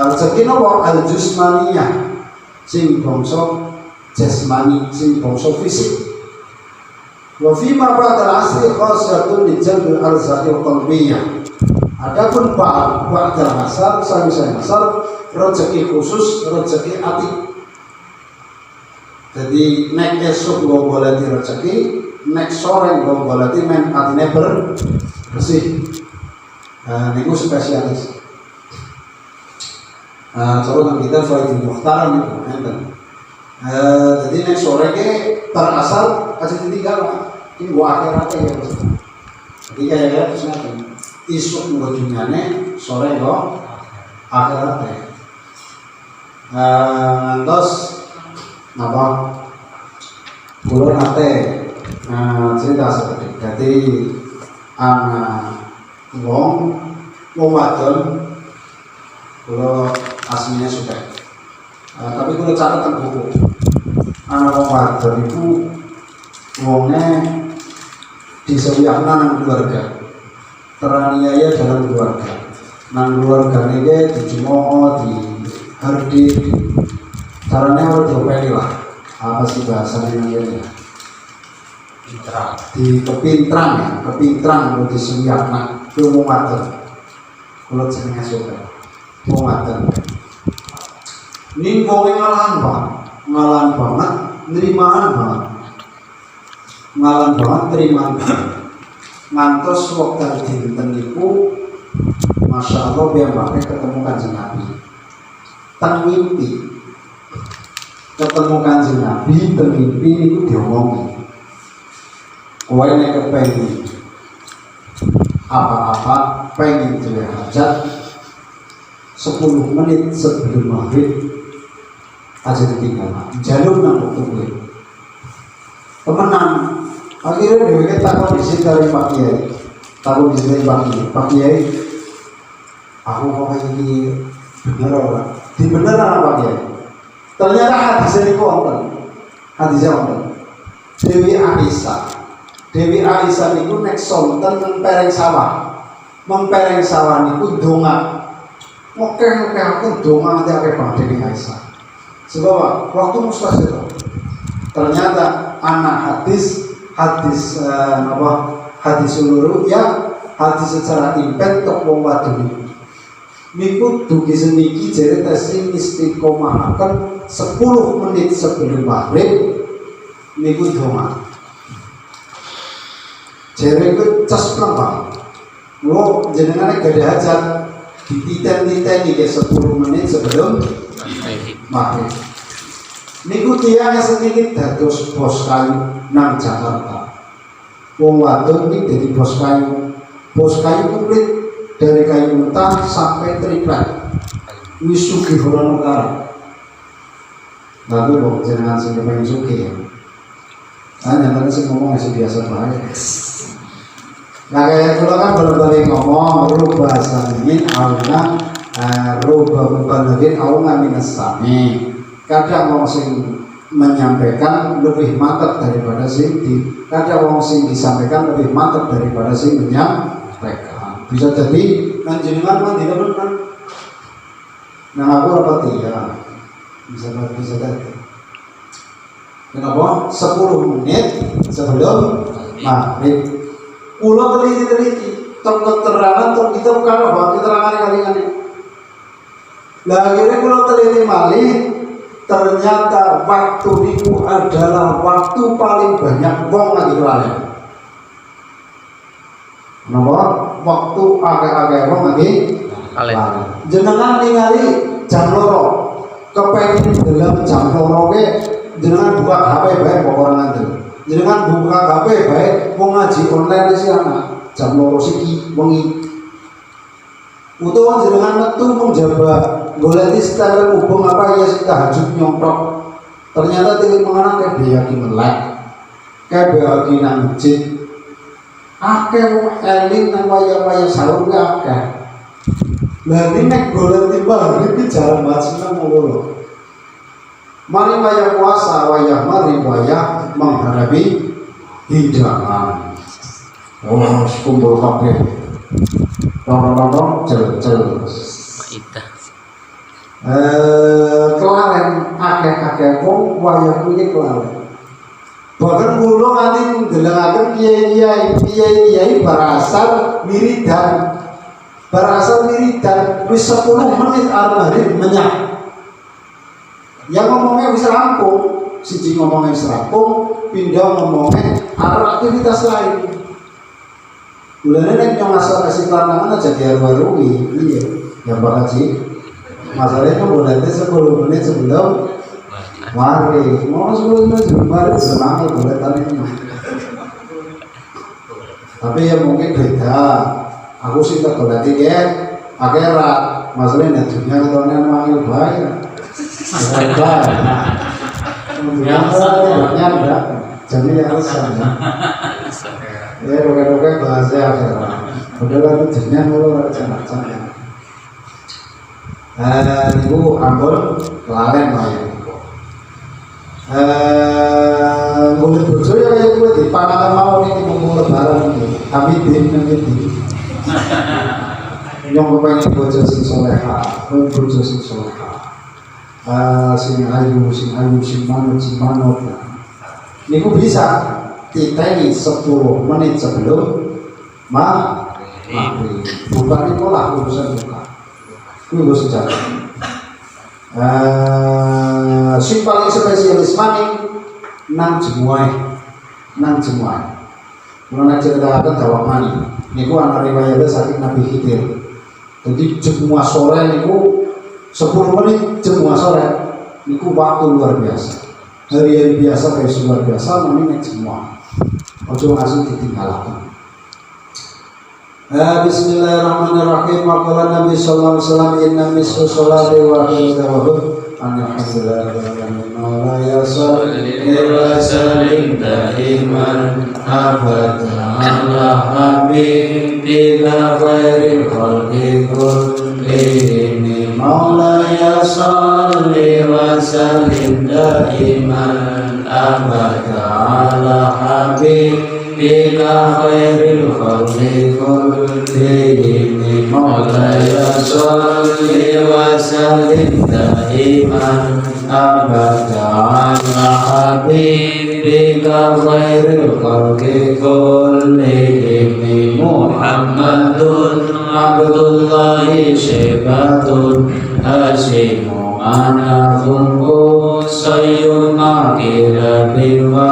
Rezeki nopo al-jusmaniyah sing bangsa jasmani, sing bangsa fisik. Wa fi ma ba'da asri khasatun li jalbil arzaqil qalbiyah. Adapun ba'da asar sawise asar rezeki khusus, rezeki ati. Jadi nek esuk nggo goleki rezeki, nek sore nggo goleki men atine bersih. Niku spesialis. Kalau nang kita Faidul Mukhtar niku enten. Jadi nek sore ke terasal kasih ditinggal. Ini gua akhirat ya. Jadi kayak terus nanti isuk nggo dunyane, sore nggo akhirat. Terus napa kula nate cerita seperti jadi anak wong wadon kula aslinya sudah Tapi kalau catatan buku anak wong wadon itu wongnya disewiyakna nang keluarga, teraniaya dalam keluarga, nang keluarga ini dicemooh, dihardi, caranya harus diopeni lah. Apa sih bahasanya ini? Di kepintrang ya, kepintrang kalau disewiyakna itu wong wadon. Kalau jenenge suka wong wadon. Ini wong ngalan banget, nerimaan banget. Ngalan banget, nerimaan banget. Ngantos waktu dinten niku Masya Allah biar pakai ketemu Kanjeng Nabi. Teng mimpi. Ketemu Kanjeng Nabi, teng mimpi niku diomongi. Kowe nek kepengin apa-apa pengen duwe hajat 10 menit sebelum maghrib aja ditinggal jalur nang waktu gue temenan. Akhirnya dia takut disini dari Pak Kiai, takut disini Pak Kiai aku kok ini bener orang di beneran Pak Kiai. Ternyata hadisnya itu wonten, hadisnya wonten. Dewi Aisyah niku nek sonten mempereng sawah niku donga. Oke aku donga nanti akeh banget Dewi Aisyah. Sebab waktu mustahil. Ternyata anak hadis seluruh ya hadis secara impen tok wong wadon niku dugi seniki jere tesih istiqomahaken 10 menit sebelum maghrib niku donga. Jere ku cas plembang. Lo jenengane gede hajat dititen-titeni ke 10 menit sebelum maghrib. Niku tiyang sedikit dados bos kayu nang Jakarta. Wong wadon iki dadi bos kayu. Bos kayu komplit dari kayu mentah sampai triplek. Wis sugih ora nukar. Lalu wong jenengan sing pengen sugih ya. Nyatanya sih ngomong masih biasa bae. Nah kayak kula kan baru-baru ngomong rubah samin auna rubah mubalagin auna minasami. Kadang wong sing menyampaikan lebih mantap daripada sing kadang wong sing disampaikan lebih mantap daripada sing menyampaikan. Bisa jadi panjenengan mandi benar. Nah aku rapat ya. Bisa jadi. Kenapa? 10 menit sebelum maghrib. Ulo teliti, tong keterangan, tong kita bukan apa, keterangan kali-kali. Lah akhirnya ulo teliti malih, ternyata waktu itu adalah waktu paling banyak wong lagi kelalen. Kenapa? Waktu agak-agak wong lagi kelalen. Jenengan ningali jam loro, kepengen dalam jam loro ke, jenengan buka HP bae pokoknya nanti. Jenengan buka HP baik mau ngaji online si anak jam loro siki wengi. Utawa jenengan metu menjabat golek istilah hubung apa ya sih tahajud nyontok. Ternyata tinggi mengenang kayak biaki melek, kayak biaki nang masjid. Akeh wong eling nang wayah-wayah sahur ke akeh. Lah iki nek golek timbal iki jalan masjid nang ngono. Mari wayah puasa, wayah mari wayah menghadapi hidangan. Oh, kumpul kabeh. Tong cel. Kelalen akeh-akeh wong wayah kuwi kelalen. Bahkan kula nganti ndelengaken kiai-kiai berasal wiridan. Wis 10 menit arep menyang. Yang ngomongnya bisa rampung, siji ngomongnya bisa rampung, pindah ngomongnya arah aktivitas lain. Bulannya nek nyong asal kasih tantangan aja diarwarui, iya, yang bakal sih. Masalahnya bulannya 10 menit sebelum mari, mau 10 menit sebelum mari senang boleh tanya. Tapi ya mungkin beda. Aku sih tak berarti ya, akhirnya masalahnya dunia ketawanya manggil bayar. Kemudian tidaknya enggak jadi alasan ya roke-roke bahasa akhirnya udah lalu jenisnya kalau macam-macam ya Niku ampun kelalen wae niku. Mulut bojo ya kaya kuwi dipanakan mau niki mung lebaran iki. Tapi dene iki. Yang kepengen bojo sing soleha, bojo sing soleha. Sing ayu, sing manut. Niku bisa titeni 10 menit sebelum maghrib. Bukan itu lah urusan buka. Ini gue sejarah. Sing paling spesialis maning nang jemuai. Mulane ceritakan jawab mani. Niku ana riwayatnya saking Nabi Khidir. Jadi jemua sore niku 10 menit jemua sore niku waktu luar biasa. Hari biasa kayak luar biasa namanya jemua. Ojo langsung ditinggalkan. Bismillahirrahmanirrahim. Maqala Nabi sallallahu alaihi wasallam inna mislu sholati wa qiyamah alhamdulillahirabbil la yasalli wa sallim daiman abadan ala habibina khairil khalqi kullihim maula yasalli wa sallim daiman abadan ala habibina khairil khalqi kullihim maula yasalli wa sallim daiman abadan ala habibika khairil khalqi kullihim Muhammadun abdullahi syibatun hasimu anahumku sayyun akiratin wa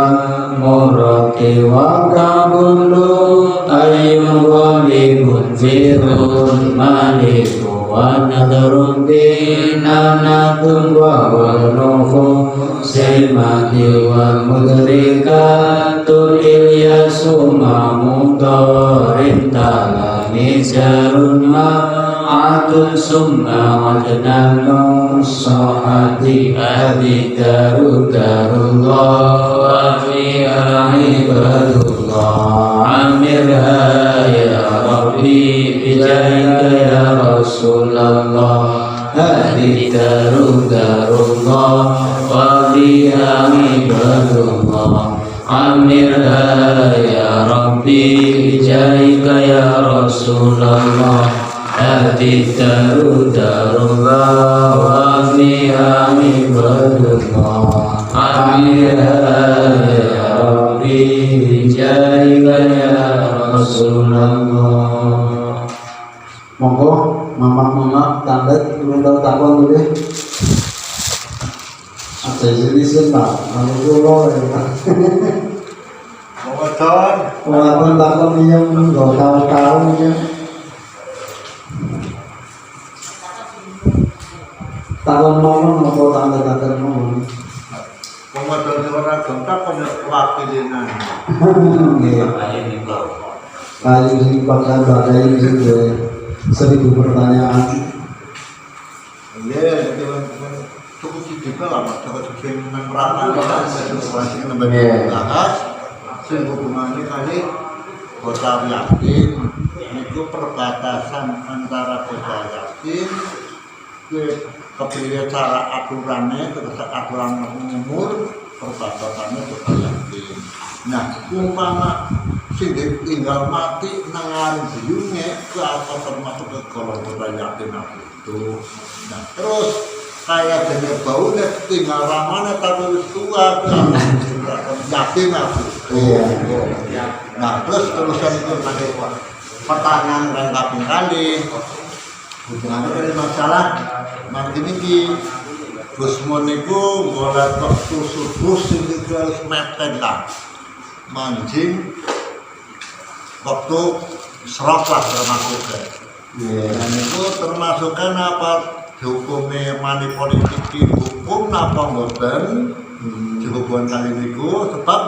murati wa kabulu ayyun walibun firun maliku wa nadrun binanatun wa wanuhu silmati wa mudrikatun ilyasu mamudorin talani jarun ma'atun summa wajnanu sohati adi darullah wa ibadullah amirha ya Rabbi bijayka ya Rasulullah hadi darullah wa ibadullah amirha ya Rabbi bijayka ya Rasulullah hadi darullah wa ibadullah amirha ya Rabbi bijayka ya Rasulullah. Monggo mama tandet ngundang takon dulu. Ada jenis Pak, kalau dulu ya. Monggo takon yang enggak tahu ya. Takon monggo tandet monggo. Pemadon orang gontak punya wakilinan. Kayu sing pakai badai sing 1000 pertanyaan. Iya, cukup juga lah, mas. Cukup merata, masih bahas. Sing hubungannya kali kota yakin itu perbatasan antara kota yakin kemudian cara aturannya, terus aturan umur perbatasannya kota yakin. Nah, umpama sing tinggal mati nangarin biyungnya ke apa termasuk ke kolom kota yakin itu. Nah, terus kayak dengan baunya tinggal ramana tapi wis tua yakin aku. Nah, terus terusan itu ada pertanyaan dan kaping kali. Hubungannya dari masalah nanti niki Gusmun niku boleh waktu subuh sing harus mepet lah mancing waktu serok lah termasuknya. Dan itu termasukkan apa hukumnya money politik hukum apa mboten hubungan kali niku sebab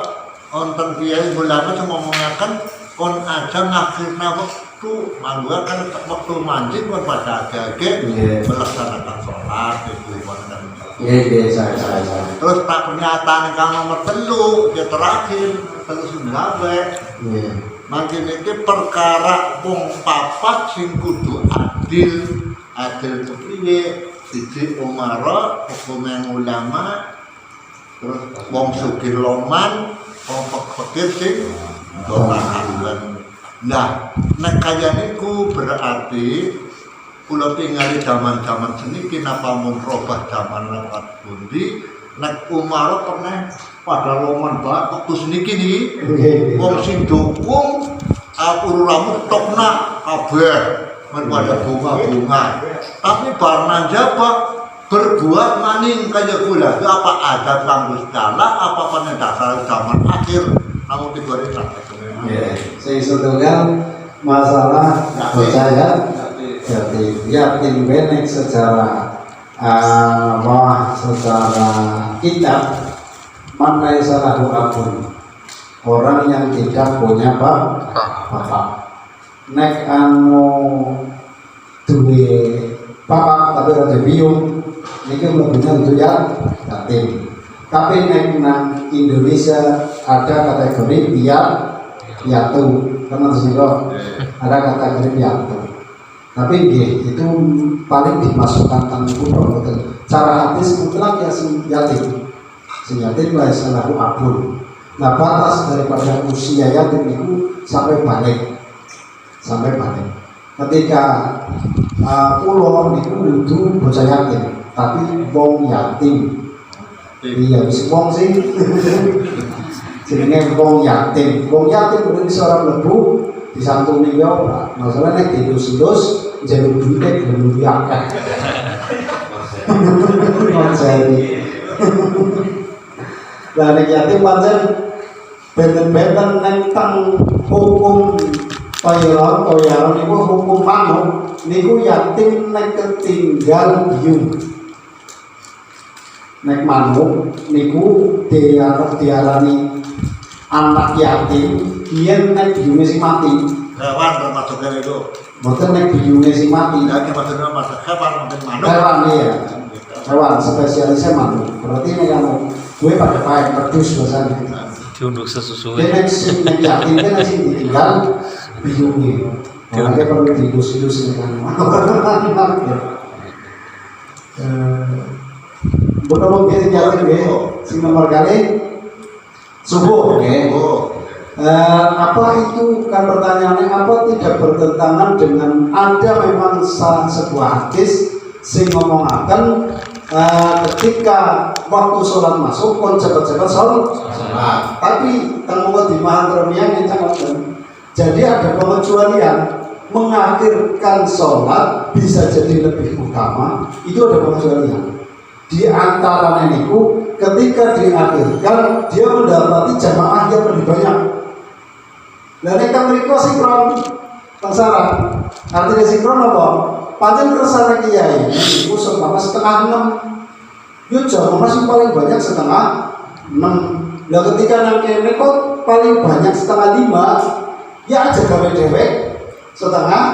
onten kiai ulama cuma mengatakan kon aja ngakhirna waktu mangga kan waktu mancing kon pada agak melaksanakan sholat itu kan. Saya. Terus tak pernyataan kang nomor 3 dia terakhir terus gawe. Makin iki perkara wong papat sing kudu adil itu piye siji umara, hukumnya ulama, terus wong sugih loman, wong fakir sing donakan. Nah, nek kaya niku berarti kula tingali zaman-zaman seniki napa mun robah zaman lewat pundi, nek umara pernah pada loman banget waktu seniki niki. Wong sing dukung ururamu tokna kabeh. Ada bunga-bunga, tapi barang jabak berbuat maning kaya gula itu apa adat kanggo segala apa pada dasar zaman akhir namun digoreng sampai saya setunggal masalah percaya yatim benek secara secara kitab mana salah apapun orang yang tidak punya bapak nek anu duwe bapak tapi rada biung niki mlebune untuk yatim. Tapi nek nang Indonesia ada kategori piatu. Teman sira ada kategori piatu. Tapi nggih itu paling dimasukkan tang kutho boten. Cara hadis mutlak ya sing yatim. Sing yatim la salahu abun. Nah batas daripada usia yatim itu sampai balik. Ketika pulau itu kudu bocah yatim, tapi wong yatim. Iya, bisa wong sing jenenge wong yatim. Wong yatim kudu seorang lebu disantuni yo. Masalah nek didus-dus jadi duit lebih akeh. Lah nek yatim pancen benten-benten nek tang hukum toyaran niku hukum manuk niku yatim nek ketinggal biung. Nek manuk niku diarani anak yatim yen nek biunge sing mati. Hewan termasuk itu. Mboten nek biunge sing mati. Ya maksudnya masuk hewan mungkin manuk. Hewan iya. Hewan spesialisnya manuk. Berarti nek anu gue pada paek pedus bahasane. Diunduk sesuai. Nek sing yatim kan sing ditinggal biungnya, makanya perlu dilus-lus dengan Bodoh mungkin jatuh si nomor kali subuh. Apa itu kan pertanyaannya apa tidak bertentangan dengan ada memang sebuah hadis sing ngomongaken ketika waktu sholat masuk kon cepat-cepat sholat. Tapi tengok di mahatronian yang sangat. Jadi ada pengecualian mengakhirkan sholat bisa jadi lebih utama, itu ada pengecualian. Di antara niku ketika diakhirkan dia mendapati jamaah yang lebih banyak. Dan mereka mereka sinkron tersarat. Artinya sinkron apa? Pancen kersane kiai itu seumpama setengah 6. Yo jamaah masih paling banyak setengah 6. Nah ketika nang kene kok paling banyak setengah 5. Ya aja gawe dewek setengah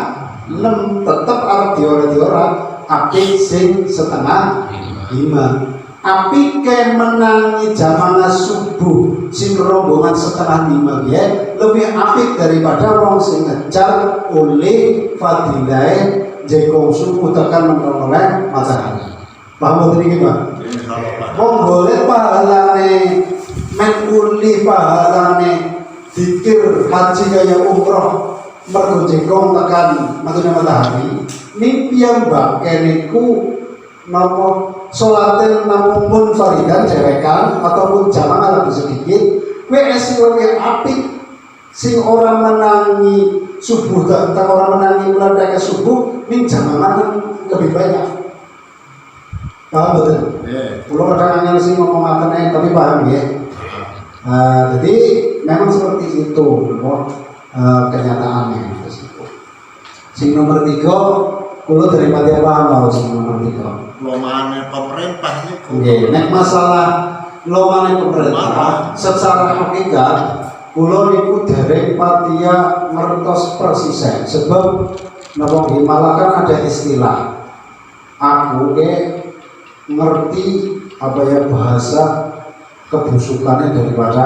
6 tetep arep diora-diora apik sing setengah 5. Apik ke menangi jamaah subuh sing rombongan setengah 5 ya lebih apik daripada wong sing ngejar oleh fadilah jekong subuh tekan menoleh matahari. Paham boten iki, Pak? Wong golek pahalane men uli pahalane dikir haji kaya umroh mergo jengkong tekan matahari mimpi yang mbak keniku nopo sholatin namung munfaridan dewekan ataupun jamaah lebih sedikit kue esiwake apik sing orang menangi subuh tentang orang menangi bulan daya subuh ning jamaah lebih banyak. Paham betul? Pulau kadang-kadang sing ngomong tapi paham ya. Jadi memang seperti itu kenyataannya. Sing nomor 3, kulo daripada apa mau sing nomor 3? Lomane pemerintah niku. Nggih, nek masalah lomane pemerintah secara hakikat kulo niku dereng patia ngertos persisen sebab napa nggih malah kan ada istilah aku ngerti apa ya bahasa kebusukannya daripada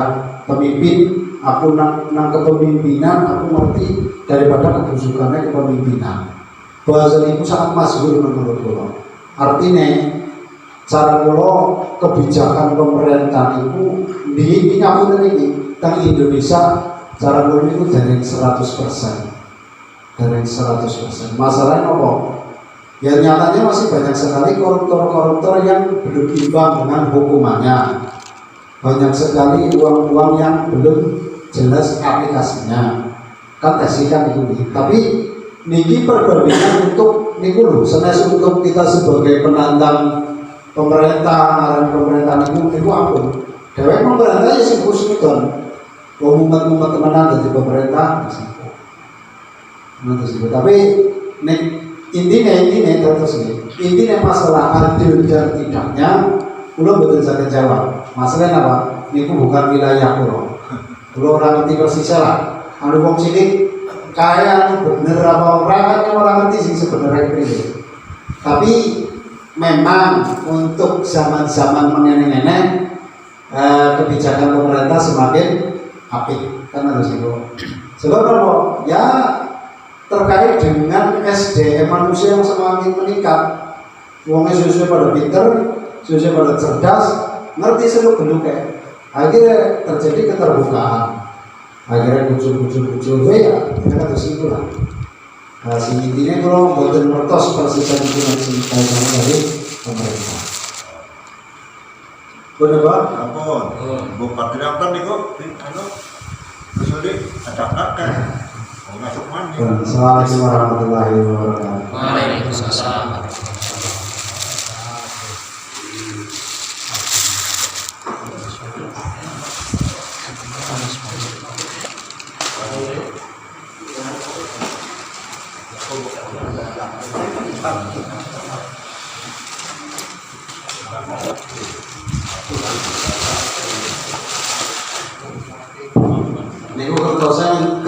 pemimpin. Aku nang kepemimpinan aku ngerti daripada kebusukannya kepemimpinan. Bahasa itu sangat masyhur menurut saya. Artinya cara kula kebijakan pemerintah itu di ngapunten iki teng Indonesia cara kula itu dari 100%. Dari 100%. Masalahnya apa? Ya nyatanya masih banyak sekali koruptor-koruptor yang belum imbang dengan hukumannya. Banyak sekali uang-uang yang belum jelas aplikasinya. Kan tesikan itu. Tapi niki perbandingan untuk niku lho, senes untuk kita sebagai penantang pemerintah, pemerintah niku ampun. Dheweke pemerintah ya sing kusnudon. Umat-umat temenan dadi pemerintah tapi nek intinya terus intinya masalah adil dan tidaknya kula mboten saged jawab. Masalahnya apa? Niku bukan wilayah kula. Kula ora ngerti persis lah. Anu wong cilik kaya bener apa ora kan ora ngerti sing sebenarnya priye. Tapi memang untuk zaman-zaman mengene-ngene kebijakan pemerintah semakin apik kan harus itu. Sebab apa? Ya terkait dengan SDM manusia yang semakin meningkat. Wongnya sesuai pada pinter, sesuai pada cerdas, ngerti seluk beluk kayak. Akhirnya terjadi keterbukaan. Akhirnya muncul ya, kita terus itu lah. Nah, intinya kalau buatan mertos persisan itu nanti dari pemerintah. Benar Pak? Ampun, Bu Patriarkan niku anu kesulit ada kakek. Masuk mana? Assalamualaikum warahmatullahi wabarakatuh. Waalaikumsalam. Niku kertosan